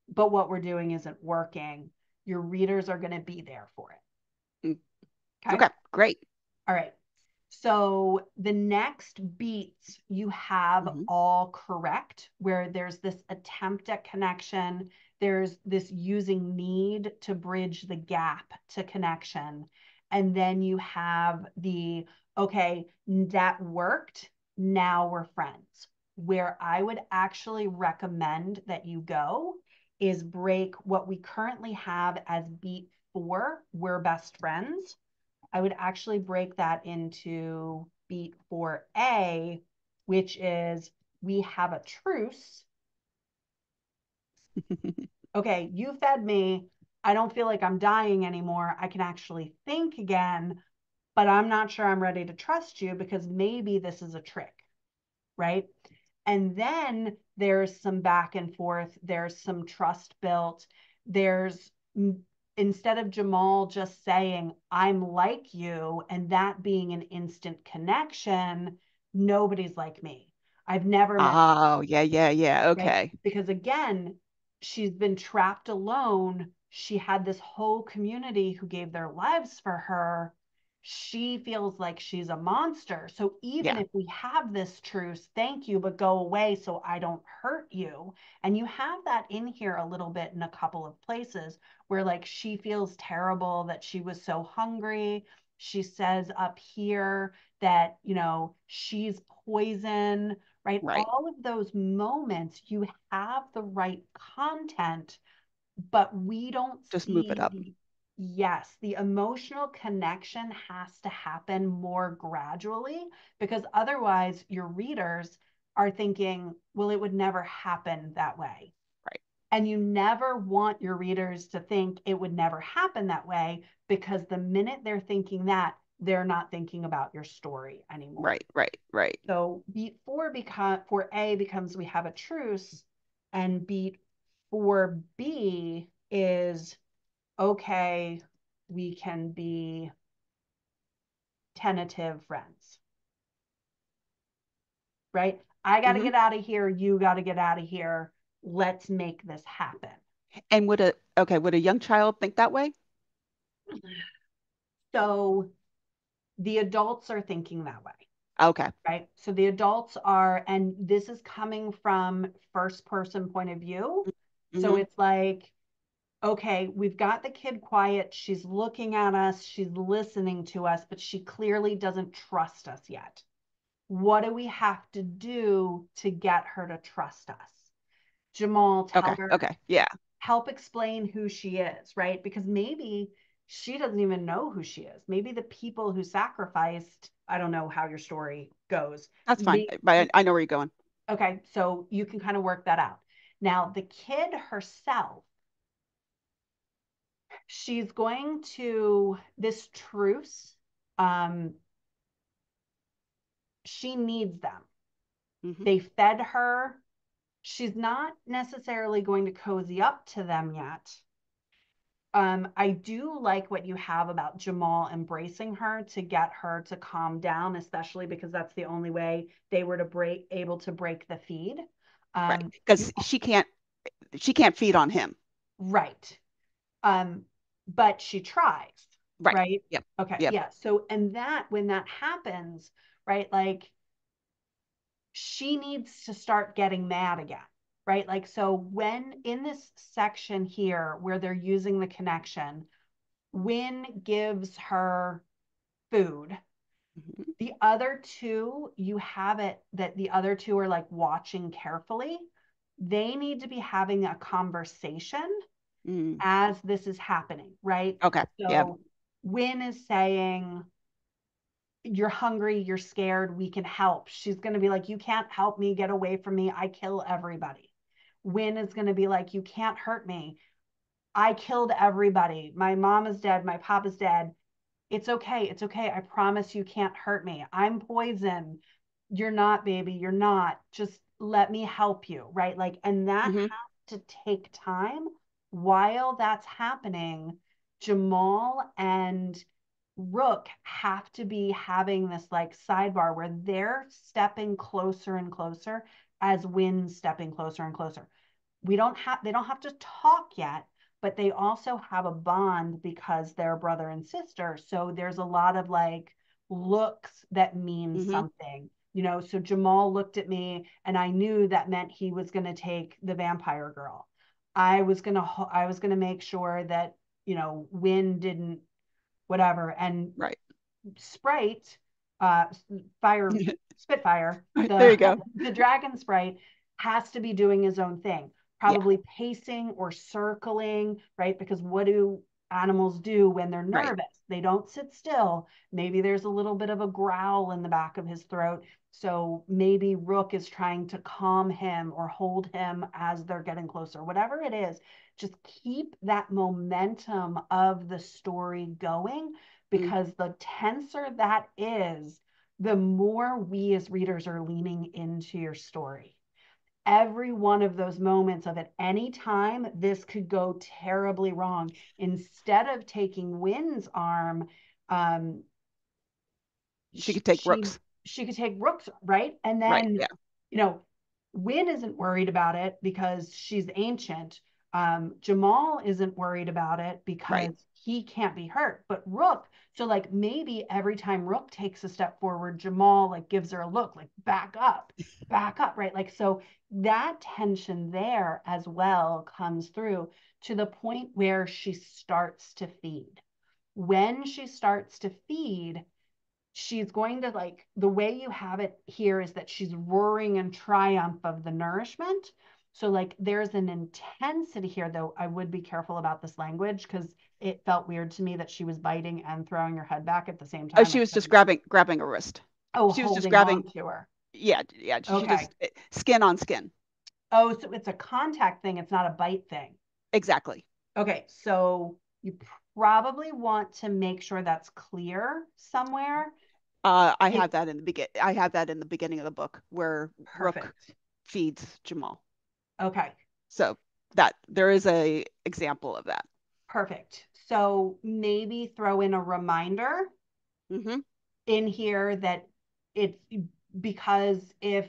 but what we're doing isn't working. Your readers are going to be there for it. Mm. Okay. Okay. Great. All right. So the next beats you have Hmm. all correct, where there's this attempt at connection, there's this using need to bridge the gap to connection. And then you have the, okay, that worked. Now we're friends. Where I would actually recommend that you go is break what we currently have as beat 4, we're best friends. I would actually break that into beat 4A, which is we have a truce. Okay, you fed me. I don't feel like I'm dying anymore. I can actually think again, but I'm not sure I'm ready to trust you, because maybe this is a trick, right? And then there's some back and forth, there's some trust built. There's, instead of Jamal just saying, I'm like you, and that being an instant connection, nobody's like me. I've never met, Oh, yeah, yeah, yeah. right? Okay. Because again, she's been trapped alone. She had this whole community who gave their lives for her, she feels like she's a monster. So even Yeah. if we have this truce, thank you, but go away so I don't hurt you. And you have that in here a little bit in a couple of places where like she feels terrible that she was so hungry. She says up here that, she's poison, right? Right. All of those moments, you have the right content, but we don't Just move it see up. yes, the emotional connection has to happen more gradually because otherwise your readers are thinking, well, it would never happen that way. Right. And you never want your readers to think it would never happen that way because the minute they're thinking that, they're not thinking about your story anymore. Right. Right. Right. So beat four for A becomes we have a truce, and beat for B is okay, we can be tentative friends, right? I got to Hmm. get out of here. You got to get out of here. Let's make this happen. And would a young child think that way? So the adults are thinking that way, Okay. right? So the adults are, and this is coming from first person point of view. So Hmm. it's like, okay, we've got the kid quiet. She's looking at us. She's listening to us, but she clearly doesn't trust us yet. What do we have to do to get her to trust us? Jamal, tell Okay. her, Okay. Yeah. help explain who she is, right? Because maybe she doesn't even know who she is. Maybe the people who sacrificed, I don't know how your story goes. That's fine. Maybe, But I know where you're going. okay, so you can kind of work that out. Now, the kid herself, she's going to this truce. Um, she needs them. Hmm. They fed her. She's not necessarily going to cozy up to them yet. I do like what you have about Jamal embracing her to get her to calm down, especially because that's the only way they were to able to break the feed. Right. You Because she can't feed on him. right. Um, but she tries, Right. right? Yep. Okay, Yep. yeah. So and that when that happens, right, like she needs to start getting mad again, right? Like, so when in this section here where they're using the connection, Win gives her food. Hmm. The other two, you have it that the other two are like watching carefully. They need to be having a conversation Mm. as this is happening, right? Okay. Yeah. So Win is saying, you're hungry, you're scared, we can help. She's going to be like, you can't help me, get away from me, I kill everybody. Win is going to be like, you can't hurt me, I killed everybody, my mom is dead, my pop is dead. It's okay, it's okay, I promise you can't hurt me, I'm poison. You're not, baby, you're not, just let me help you, right? Like, and that Hmm. has to take time. While that's happening, Jamal and Rook have to be having this like sidebar where they're stepping closer and closer as Wynn's stepping closer and closer. They don't have to talk yet, but they also have a bond because they're brother and sister. So there's a lot of like looks that mean Hmm. something. So Jamal looked at me and I knew that meant he was going to take the vampire girl. I was going to make sure that, Wynn didn't whatever. And Right. Sprite, uh, fire, Spitfire, Right. There the you go. the dragon sprite has to be doing his own thing, Yeah. probably pacing or circling, right? Because what do animals do when they're Right. nervous? They don't sit still. Maybe there's a little bit of a growl in the back of his throat. So maybe Rook is trying to calm him or hold him as they're getting closer. Whatever it is, just keep that momentum of the story going Mm. because the tenser that is, the more we as readers are leaning into your story. Every one of those moments of at any time, this could go terribly wrong. Instead of taking Wynn's arm, um, She could take she Rooks. she could take Rook's, right? And Right. then, Yeah. you know, Wynn isn't worried about it because she's ancient. Jamal isn't worried about it Right. because he can't be hurt. But Rook So like maybe every time Rook takes a step forward, Jamal like gives her a look like back up, right? Like so that tension there as well comes through to the point where she starts to feed. When she starts to feed, she's going to like the way you have it here is that she's roaring in triumph of the nourishment. So like there's an intensity here, though I would be careful about this language because it felt weird to me that she was biting and throwing her head back at the same Oh, time. she Like, was just grabbing a wrist. oh, She was just holding on grabbing. to her. Yeah, yeah. She Okay. just skin on skin. Oh, so it's a contact thing. It's not a bite thing. Exactly. Okay. So you probably want to make sure that's clear somewhere. I If have that in the I have that in the beginning of the book where Rook perfect. feeds Jamal. Okay. So that there is a example of that. Perfect. So maybe throw in a reminder Hmm. in here that it's because if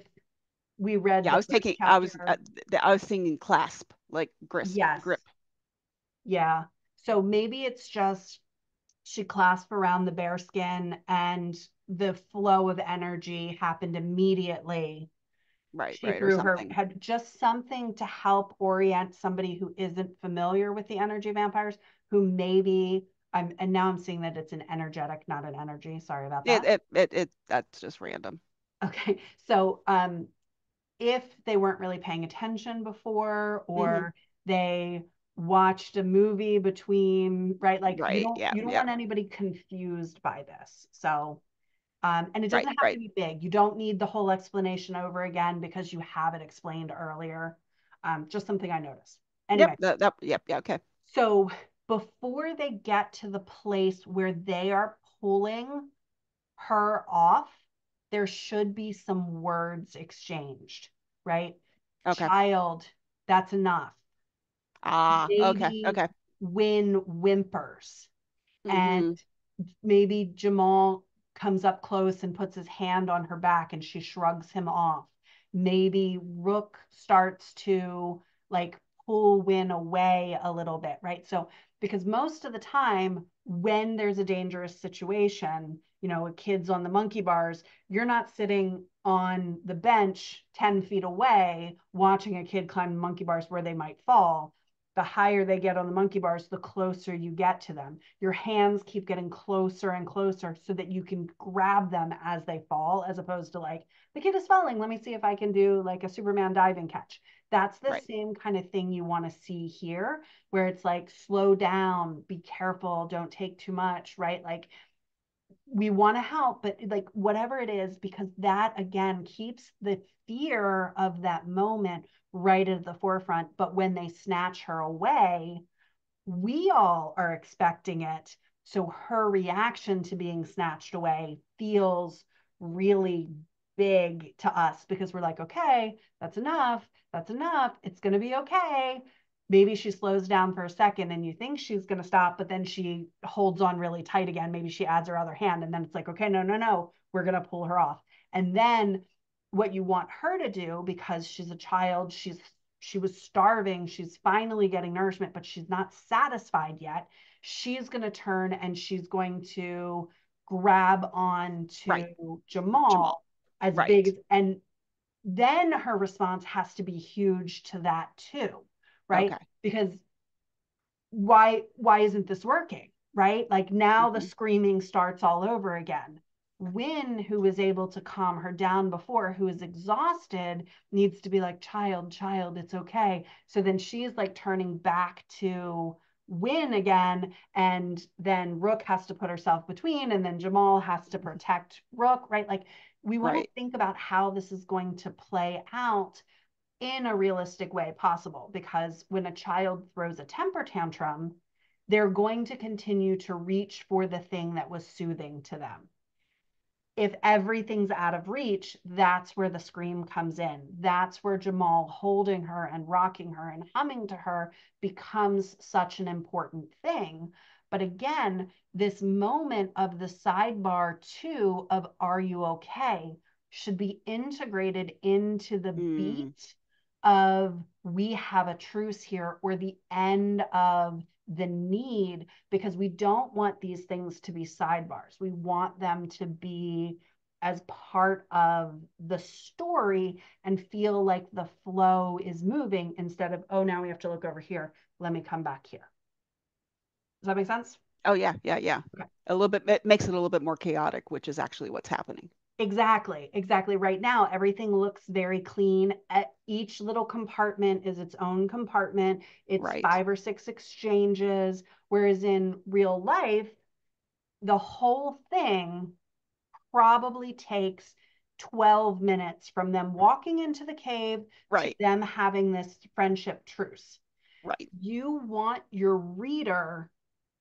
we read Yeah, I the was first taking. chapter, I was thinking clasp, like yes, grip. yeah. So maybe it's just she clasped around the bear skin and the flow of energy happened immediately. Right, She right, or threw her something. had just something to help orient somebody who isn't familiar with the energy vampires, who maybe and now I'm seeing that it's an energetic, not an energy. Sorry about that. That's just random. Okay. So if they weren't really paying attention before Hmm. or they watched a movie between, right? Like Right. Yeah. you don't Yeah. want anybody confused by this. So and it Right. doesn't have to Right. be big. You don't need the whole explanation over again because you have it explained earlier. Just something I noticed. Yep. Anyway, That. Yep. Yeah. Okay. so before they get to the place where they are pulling her off, there should be some words exchanged, right? Okay. Child, that's enough. Ah. Okay. Maybe Okay. Win whimpers and Hmm. maybe Jamal comes up close and puts his hand on her back and she shrugs him off. Maybe Rook starts to like pull Win away a little bit, right? So, because most of the time, when there's a dangerous situation, you know, kids on the monkey bars, you're not sitting on the bench 10 feet away watching a kid climb monkey bars where they might fall. The higher they get on the monkey bars, the closer you get to them. Your hands keep getting closer and closer so that you can grab them as they fall, as opposed to like, the kid is falling. Let me see if I can do like a Superman diving catch. That's the Right. same kind of thing you want to see here, where it's like, slow down, be careful, don't take too much, right? Like, we want to help, but like whatever it is, because that again keeps the fear of that moment right at the forefront. But when they snatch her away, we all are expecting it. So her reaction to being snatched away feels really big to us because we're like, okay, that's enough. That's enough. It's going to be okay. Maybe she slows down for a second and you think she's going to stop, but then she holds on really tight again. Maybe she adds her other hand and then it's like, okay, no, no, no, we're going to pull her off. And then what you want her to do, because she's a child, she was starving, she's finally getting nourishment, but she's not satisfied yet. She's going to turn and she's going to grab on Right. to Jamal. Jamal as big Right. as, and then her response has to be huge to that too, right? Okay. Because why isn't this working, right? Like now the Hmm. screaming starts all over again. Win, who is able to calm her down before, who is exhausted, needs to be like, child, it's okay. So then she's like turning back to Win again, and then Rook has to put herself between, and then Jamal has to protect Rook, right? Like we want to Right. think about how this is going to play out in a realistic way possible, because when a child throws a temper tantrum, they're going to continue to reach for the thing that was soothing to them. If everything's out of reach, that's where the scream comes in. That's where Jamal holding her and rocking her and humming to her becomes such an important thing. But again, this moment of the sidebar too of are you okay should be integrated into the Mm. beat of we have a truce here, or the end of the need, because we don't want these things to be sidebars. We want them to be as part of the story and feel like the flow is moving instead of, oh, now we have to look over here. Let me come back here. Does that make sense? Oh yeah, yeah, yeah. Okay. A little bit, it makes it a little bit more chaotic, which is actually what's happening. Exactly, exactly. Right now, everything looks very clean. Each little compartment is its own compartment. It's Right, 5 or 6 exchanges. Whereas in real life, the whole thing probably takes 12 minutes from them walking into the cave to right, them having this friendship truce. right. You want your reader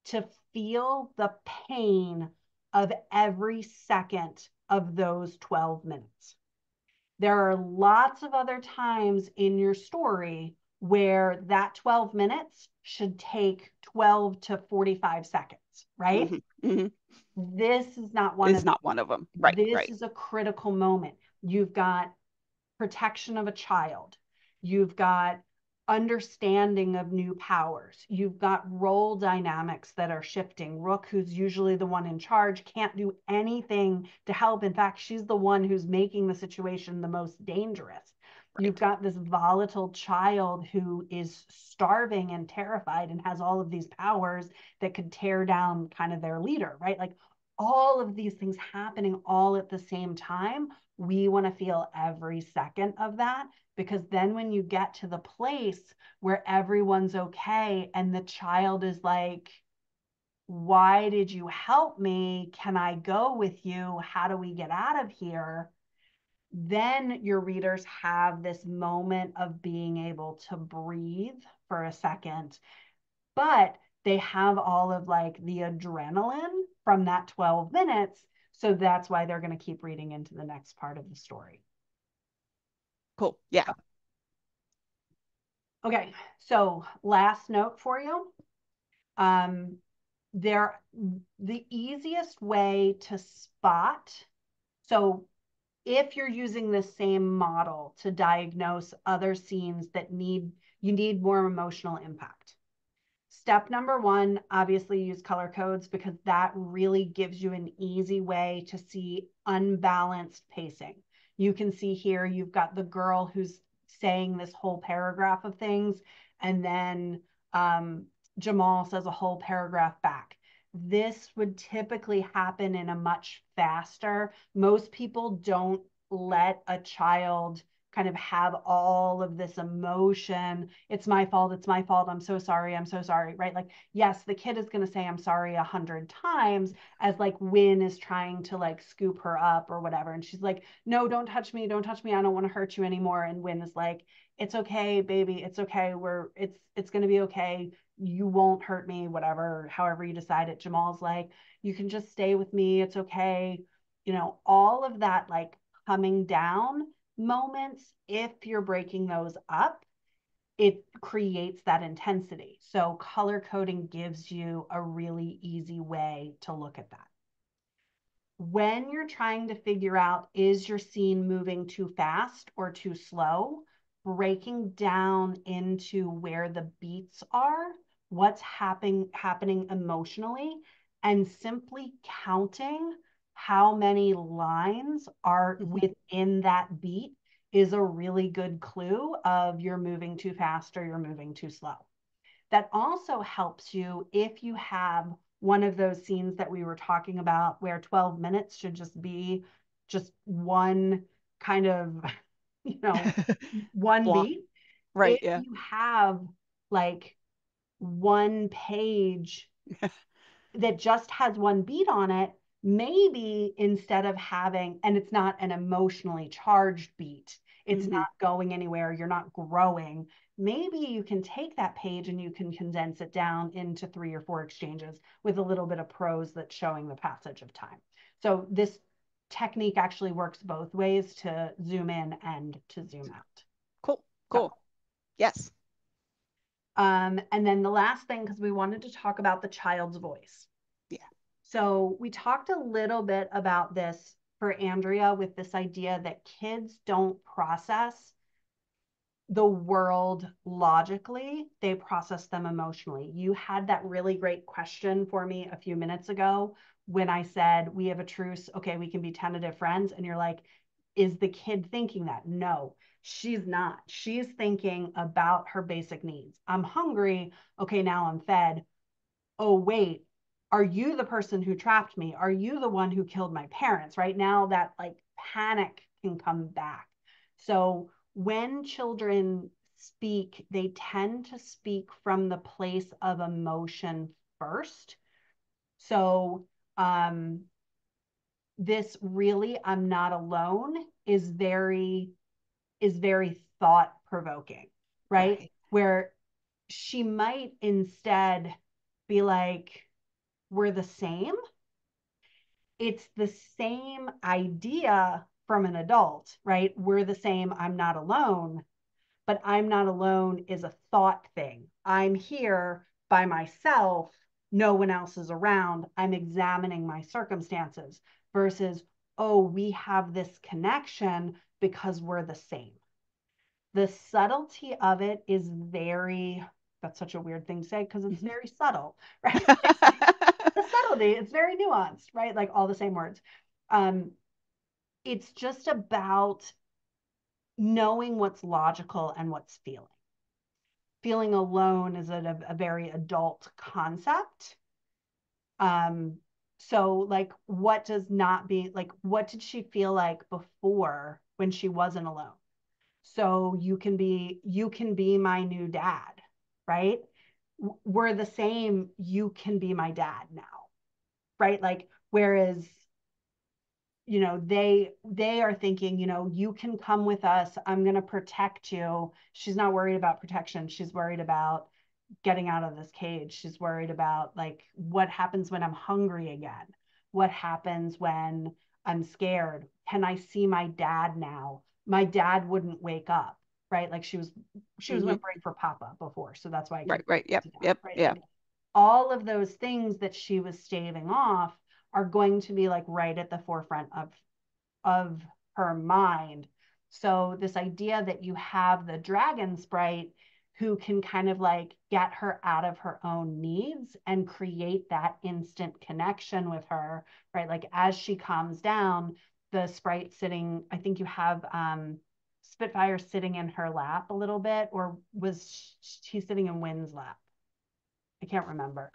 to feel the pain of every second of those 12 minutes. There are lots of other times in your story where that 12 minutes should take 12 to 45 seconds, right? Hmm. Hmm. This is not one Is of them. not one of them. Right, This right, is a critical moment. You've got protection of a child. You've got understanding of new powers. You've got role dynamics that are shifting. Rook, who's usually the one in charge, can't do anything to help. In fact, she's the one who's making the situation the most dangerous. You've right. got this volatile child who is starving and terrified and has all of these powers that could tear down kind of their leader, right? Like all of these things happening all at the same time. We want to feel every second of that, because then when you get to the place where everyone's okay and the child is like, why did you help me? Can I go with you? How do we get out of here? Then your readers have this moment of being able to breathe for a second, but they have all of like the adrenaline from that 12 minutes. So that's why they're going to keep reading into the next part of the story. Cool. Yeah. Okay, so last note for you. Um, there, the easiest way to spot, so if you're using the same model to diagnose other scenes that you need more emotional impact. Step number one, obviously use color codes, because that really gives you an easy way to see unbalanced pacing. You can see here you've got the girl who's saying this whole paragraph of things, and then Jamal says a whole paragraph back. This would typically happen in a much faster. Most people don't let a child kind of have all of this emotion. It's my fault. It's my fault. I'm so sorry. I'm so sorry. Right. Like, yes, the kid is going to say, I'm sorry 100 times, as like Win is trying to like scoop her up or whatever. And she's like, no, don't touch me. Don't touch me. I don't want to hurt you anymore. And Win is like, it's okay, baby. It's okay. It's going to be okay. You won't hurt me, whatever, however you decide it. Jamal's like, you can just stay with me. It's okay. All of that, like coming down moments, if you're breaking those up, it creates that intensity. So color coding gives you a really easy way to look at that. When you're trying to figure out, is your scene moving too fast or too slow, breaking down into where the beats are, what's happening emotionally, and simply counting how many lines are Hmm. within that beat is a really good clue of you're moving too fast or you're moving too slow. That also helps you if you have one of those scenes that we were talking about where 12 minutes should just be just one kind of, you know, one Blah. beat. Right. If Yeah. you have like one page that just has one beat on it, maybe instead of having, and it's not an emotionally charged beat, it's Hmm. not going anywhere, you're not growing. Maybe you can take that page and you can condense it down into 3 or 4 exchanges with a little bit of prose that's showing the passage of time. So this technique actually works both ways, to zoom in and to zoom out. Cool. So, Cool. Yes. and then the last thing, because we wanted to talk about the child's voice. Yeah. So we talked a little bit about this for Andrea, with this idea that kids don't process the world logically, they process them emotionally. You had that really great question for me a few minutes ago when I said, we have a truce. Okay, we can be tentative friends. And you're like, is the kid thinking that? No, she's not. She's thinking about her basic needs. I'm hungry. Okay, now I'm fed. Oh, wait, are you the person who trapped me? Are you the one who killed my parents? Right now, that like panic can come back. So when children speak, they tend to speak from the place of emotion first. So, this really, I'm not alone, is very thought provoking, right? Right. Where she might instead be like, we're the same. It's the same idea from an adult, right? We're the same. I'm not alone, but I'm not alone is a thought thing. I'm here by myself. No one else is around. I'm examining my circumstances versus, oh, we have this connection because we're the same. The subtlety of it is very, that's such a weird thing to say because it's Mhm. very subtle, right? The subtlety, it's very nuanced, right? Like all the same words. Um, it's just about knowing what's logical and what's feeling. Feeling alone is a very adult concept. Um, so like what does not be like what did she feel like before when she wasn't alone? So you can be my new dad, right? We're the same, you can be my dad now, right? Like whereas they are thinking, you can come with us, I'm going to protect you. She's not worried about protection, she's worried about getting out of this cage. She's worried about like what happens when I'm hungry again, what happens when I'm scared, can I see my dad now? My dad wouldn't wake up, right? Like she was Hmm. whimpering for papa before, so that's why I Right, keep right. Yep, to dad, yep, right? yeah. Like all of those things that she was staving off are going to be like right at the forefront of her mind. So this idea that you have the dragon sprite who can kind of like get her out of her own needs and create that instant connection with her, right? Like as she calms down, the sprite sitting, I think you have Spitfire sitting in her lap a little bit, or was she sitting in Wynn's lap? I can't remember.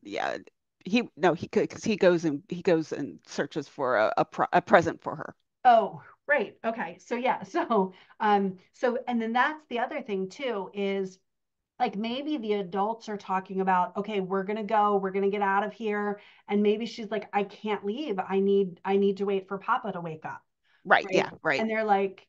Yeah. He no, he could because he goes and searches for a present for her. Oh, great. Okay. So yeah. So and then that's the other thing too is like maybe the adults are talking about, okay, we're going to get out of here. And maybe she's like, I can't leave. I need to wait for Papa to wake up. Right, Right. yeah, right. And they're like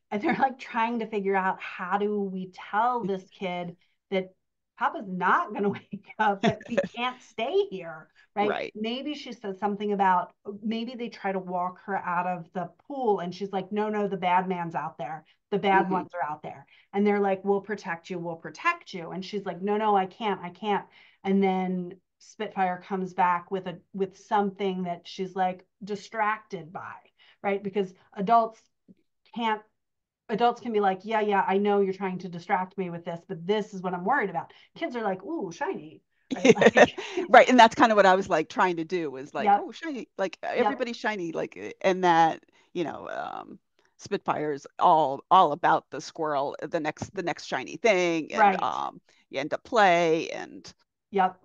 trying to figure out how do we tell this kid that Papa's not going to wake up, but we can't stay here. Right. Right. Maybe she says something about, maybe they try to walk her out of the pool and she's like, no, no, the bad man's out there. The bad Hmm. ones are out there. And they're like, we'll protect you. We'll protect you. And she's like, no, no, I can't. I can't. And then Spitfire comes back with something that she's like distracted by, right? Because can't adults can be like, yeah, yeah, I know you're trying to distract me with this, but this is what I'm worried about. Kids are like, ooh, shiny, right? Like, Right, and that's kind of what I was like trying to do was like, yep, oh, shiny, like yep, everybody's shiny, like, and that, Spitfire's all about the squirrel, the next shiny thing, and right, you end up play and yep,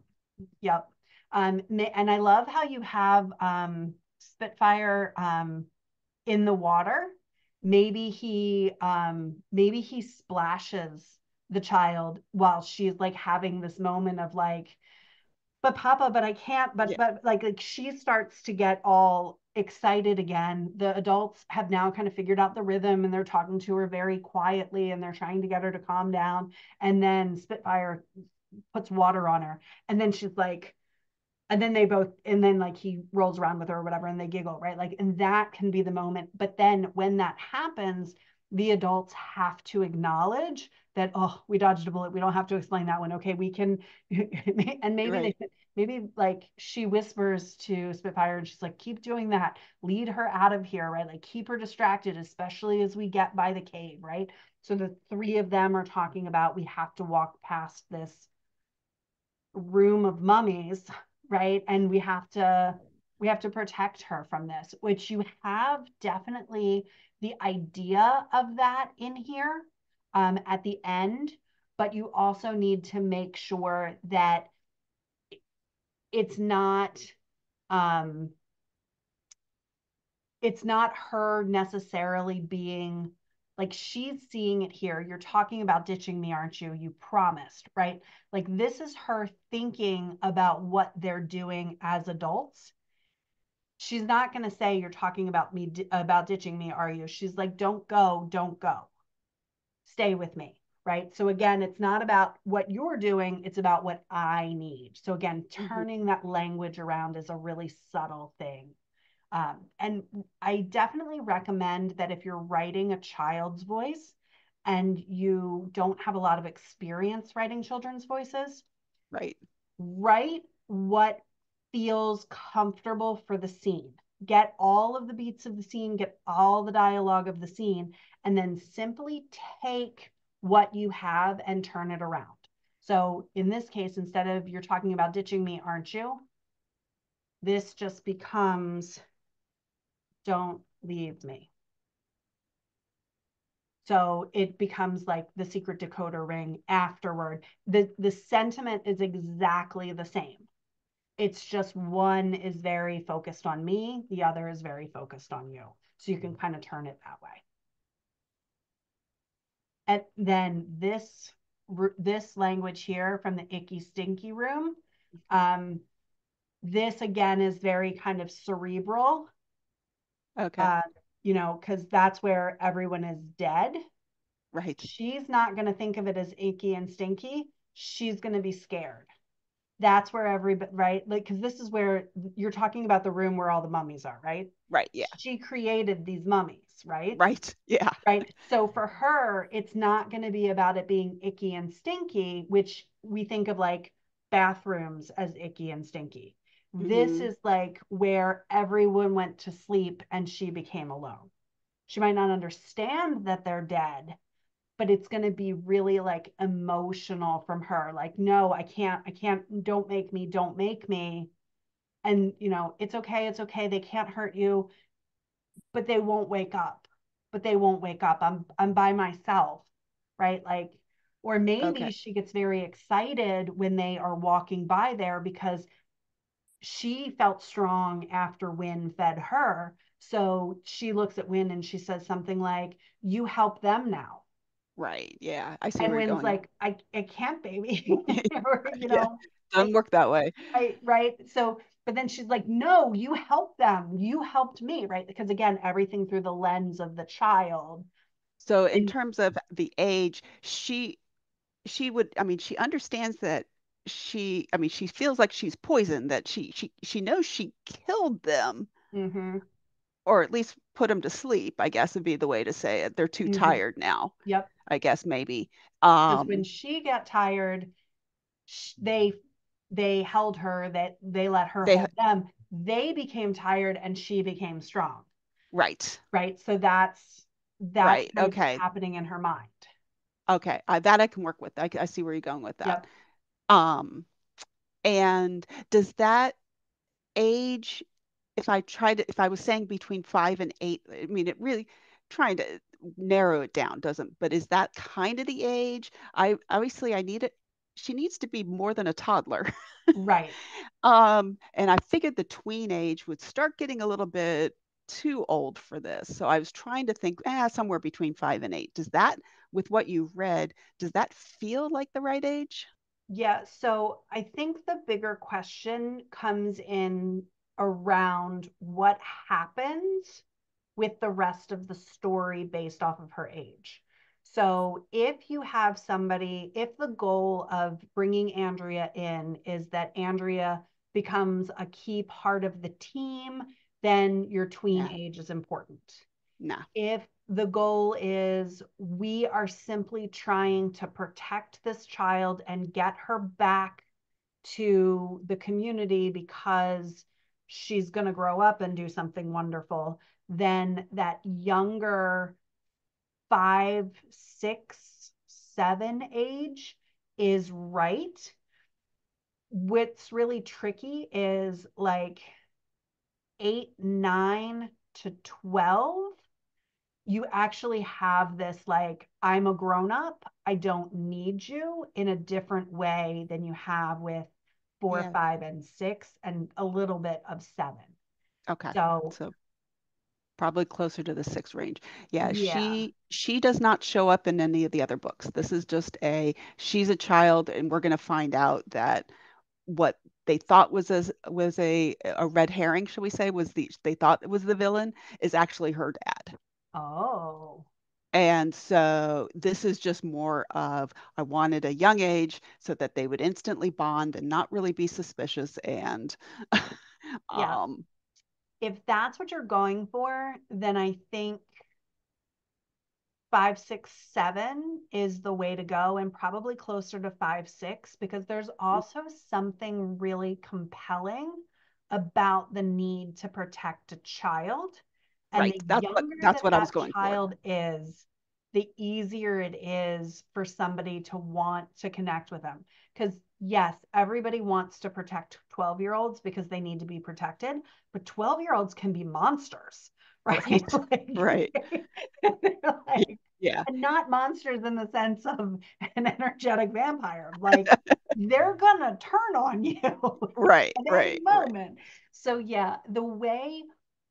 yep. And I love how you have Spitfire in the water. Maybe he splashes the child while she's like having this moment of like, but Papa, but I can't, yeah. but like she starts to get all excited again. The adults have now kind of figured out the rhythm and they're talking to her very quietly and they're trying to get her to calm down. And then Spitfire puts water on her. And then she's like, and then they both, and then like he rolls around with her or whatever and they giggle, right? Like, and that can be the moment. But then when that happens, the adults have to acknowledge that, oh, we dodged a bullet, we don't have to explain that one, okay, we can. And maybe they Right. maybe like she whispers to Spitfire and she's like, keep doing that, lead her out of here, right? Like keep her distracted, especially as we get by the cave, right? So the three of them are talking about we have to walk past this room of mummies, right? And we have to protect her from this, which you have definitely the idea of that in here at the end, but you also need to make sure that it's not um, it's not her necessarily being like she's seeing it here. You're talking about ditching me, aren't you? You promised, right? Like this is her thinking about what they're doing as adults. She's not going to say you're talking about me about ditching me, are you? She's like, don't go, don't go. Stay with me, right? So again, it's not about what you're doing, it's about what I need. So again, Hmm. turning that language around is a really subtle thing. And I definitely recommend that if you're writing a child's voice and you don't have a lot of experience writing children's voices, Right. write what feels comfortable for the scene. Get all of the beats of the scene, get all the dialogue of the scene, and then simply take what you have and turn it around. So in this case, instead of you're talking about ditching me, aren't you? This just becomes don't leave me. So it becomes like the secret decoder ring afterward. The sentiment is exactly the same. It's just one is very focused on me, the other is very focused on you. So you can kind of turn it that way. And then this language here from the icky stinky room, um, this again is very kind of cerebral, Okay. uh, because that's where everyone is dead. Right. She's not going to think of it as icky and stinky. She's going to be scared. That's where everybody, right? Like, because this is where you're talking about the room where all the mummies are, right? Right. Yeah. She created these mummies, right? Right. Yeah. Right. So for her, it's not going to be about it being icky and stinky, which we think of like bathrooms as icky and stinky. This Hmm. is like where everyone went to sleep and she became alone. She might not understand that they're dead, but it's going to be really like emotional from her. Like, no, I can't, don't make me. And, it's okay. They can't hurt you, but they won't wake up. But they won't wake up. I'm by myself, right? Like, or maybe Okay. she gets very excited when they are walking by there because she felt strong after Win fed her. So she looks at Win and she says something like, you help them now. Right. Yeah. I see And where you're Wynn's going. like, I can't, baby. Or, Yeah. Doesn't I, work that way. right. So, but then she's like, no, you helped them. You helped me, right? Because again, everything through the lens of the child. So in And terms of the age, she would, I mean, she understands that I mean, she feels like she's poisoned, that she knows she killed them, mm-hmm, or at least put them to sleep, I guess would be the way to say it. They're too mm-hmm, tired now, yep. I guess maybe. Because when Um, she got tired, they held her, that they let her they hold them. They became tired and she became strong, right, right? So that's right. kind of what's Okay. happening in her mind. Okay. That I can work with. I see where you're going with that. Yep. Um, and does that age, if I was saying between 5 and 8, I mean, it really trying to narrow it down doesn't, but is that kind of the age? I need it. She needs to be more than a toddler. Right. And I figured the tween age would start getting a little bit too old for this. So I was trying to think, somewhere between 5 and 8. Does that, with what you read, does that feel like the right age? Yeah, so I think the bigger question comes in around what happens with the rest of the story based off of her age. So if you have somebody, if the goal of bringing Andrea in is that Andrea becomes a key part of the team, then your tween Yeah, age is important. nah. If the goal is we are simply trying to protect this child and get her back to the community because she's going to grow up and do something wonderful, then that younger 5, 6, 7 age is right. What's really tricky is like 8, 9 to 12. You actually have this like, I'm a grown up, I don't need you in a different way than you have with 4, Yeah. 5, and 6, and a little bit of 7. Okay. So, So probably closer to the 6 range. Yeah, yeah. she does not show up in any of the other books. This is just a she's a child, and we're going to find out that what they thought was a red herring, shall we say, was they thought it was the villain, is actually her dad. Oh, And so this is just more of I wanted a young age so that they would instantly bond and not really be suspicious and yeah. um If that's what you're going for, then I think 5, 6, 7 is the way to go, and probably closer to 5, 6, because there's also something really compelling about the need to protect a child. And right. the younger That's that what I was that going for. child is, the easier it is for somebody to want to connect with them. Because, yes, everybody wants to protect 12-year-olds because they need to be protected, but 12-year-olds can be monsters, right? Right. Right. Like, they're like, Yeah. and not monsters in the sense of an energetic vampire. Like, they're gonna turn on you Right. at any Right. Right. moment. So yeah, the way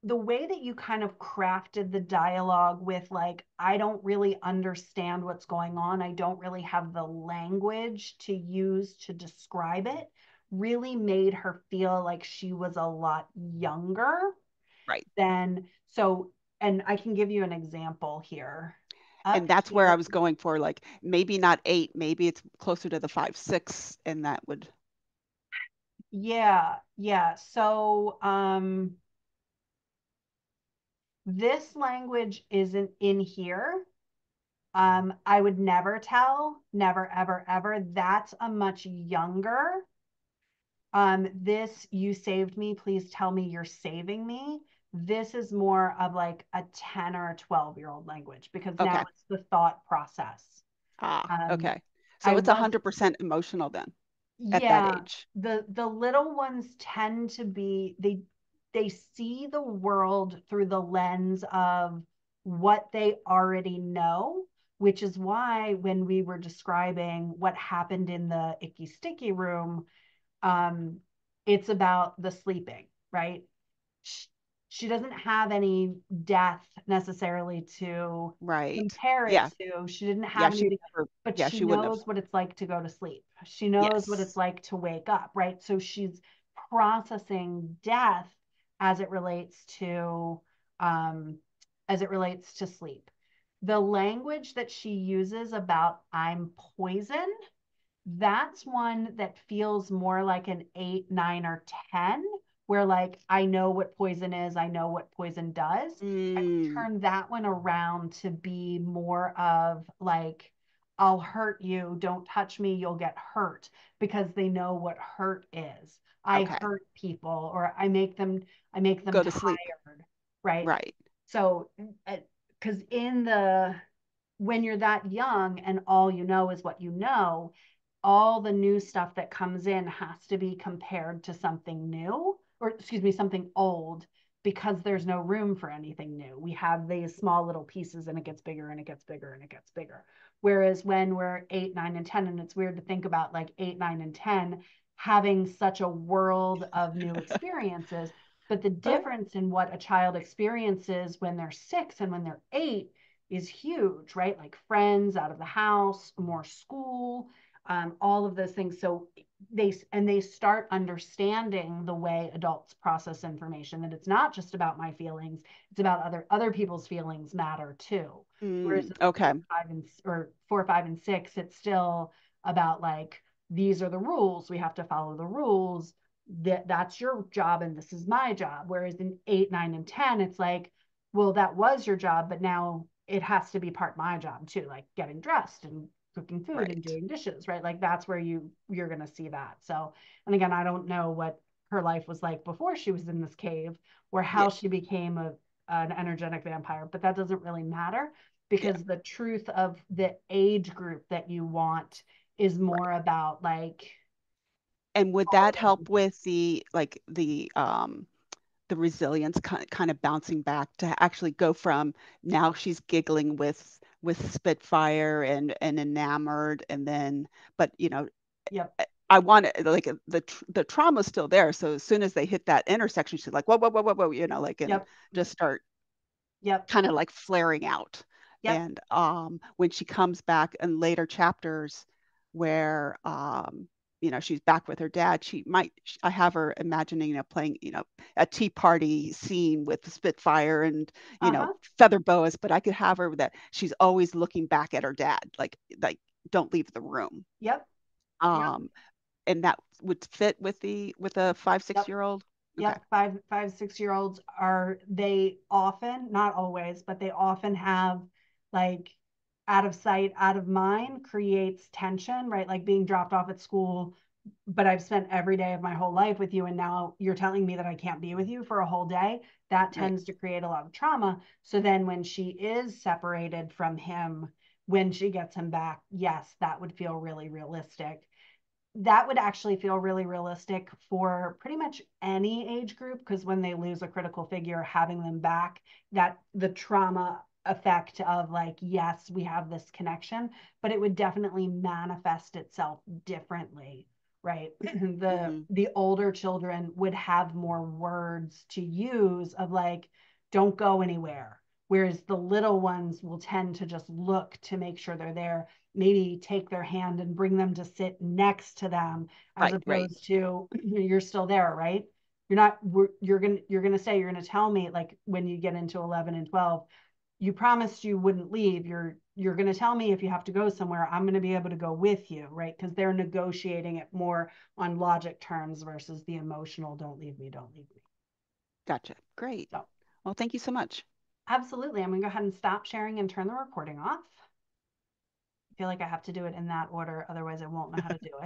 that you kind of crafted the dialogue with like, I don't really understand what's going on, I don't really have the language to use to describe it, really made her feel like she was a lot younger Right. than so. And I can give you an example here. Up And that's where I here, was going for, like maybe not 8, maybe it's closer to the 5, 6, and that would yeah, yeah. So this language isn't in here. I would never tell, never, ever, ever. That's a much younger. This, you saved me, please tell me you're saving me. This is more of like a 10 or a 12-year-old language because now okay. it's the thought process. Um, Okay. I So it's was 100% emotional then at that Yeah, age. the little ones tend to be, they see the world through the lens of what they already know, which is why when we were describing what happened in the icky sticky room, um, it's about the sleeping, right? She doesn't have any death necessarily to Right. compare it Yeah. to. She didn't Yeah, have she anything, never but yeah, she she wouldn't have. knows what it's like to go to sleep. She knows what it's Yes. like to wake up, right? So she's processing death as it relates to um, sleep. The language that she uses about I'm poison, that's one that feels more like an 8, 9, or 10, where like, I know what poison is, I know what poison does. I would Mm, turn that one around to be more of like, I'll hurt you, don't touch me, you'll get hurt, because they know what hurt is. I okay. hurt people, or I make them Go to sleep. tired, right? Right. So, because in the when you're that young and all you know is what you know, all the new stuff that comes in has to be compared to something new, or excuse me, something old, because there's no room for anything new. We have these small little pieces and it gets bigger and it gets bigger and it gets bigger. Whereas when we're 8, 9, and 10, and it's weird to think about like 8, 9, and 10 having such a world of new experiences. But the difference in what a child experiences when they're 6 and when they're 8 is huge, right? Like friends out of the house, more school, all of those things. So they start understanding the way adults process information, that it's not just about my feelings, it's about other people's feelings matter too. Whereas in Okay. 4, 5, and 6, it's still about like, these are the rules, we have to follow the rules, that's your job and this is my job. Whereas in 8, 9, and 10, it's like, well, that was your job, but now it has to be part of my job too, like getting dressed and cooking food and Right. doing dishes, right? Like that's where you're going to see that. So, and again, I don't know what her life was like before she was in this cave or Yeah. how she became a an energetic vampire, but that doesn't really matter Yeah. because the truth of the age group that you want is Right. more about like And would all that of them. help with the resilience kind of bouncing back to actually go from now she's giggling with Spitfire and enamored and then but Yep, I want it like the trauma's still there. So as soon as they hit that intersection, she's like, whoa, whoa, whoa, whoa, whoa, like and yep, just start yep, kind of like flaring out. yep, And when she comes back in later chapters where she's back with her dad, she might I have her imagining playing a tea party scene with the Spitfire and uh-huh, feather boas, but I could have her that she's always looking back at her dad, like don't leave the room. yep, yep, Um, and that would fit with a 5 6 yep. year old. Okay. Yep, 6 year olds are they often, not always, but they often have like out of sight, out of mind creates tension, right? Like being dropped off at school, but I've spent every day of my whole life with you, and now you're telling me that I can't be with you for a whole day. That Right. tends to create a lot of trauma. So then when she is separated from him, when she gets him back, yes, that would feel really realistic. That would actually feel really realistic for pretty much any age group because when they lose a critical figure, having them back, that the trauma effect of like, yes, we have this connection, but it would definitely manifest itself differently, right? the Mm-hmm. the older children would have more words to use of like, don't go anywhere. Whereas the little ones will tend to just look to make sure they're there, maybe take their hand and bring them to sit next to them as Right. Right. opposed to you're still there, right? You're not you're going to say you're going to tell me like when you get into 11 and 12 you promised you wouldn't leave. You're going to tell me if you have to go somewhere, I'm going to be able to go with you, right? Because they're negotiating it more on logic terms versus the emotional don't leave me, don't leave me. Gotcha. Great. So Well, thank you so much. absolutely, I'm going to go ahead and stop sharing and turn the recording off. I feel like I have to do it in that order, otherwise I won't know how to do it.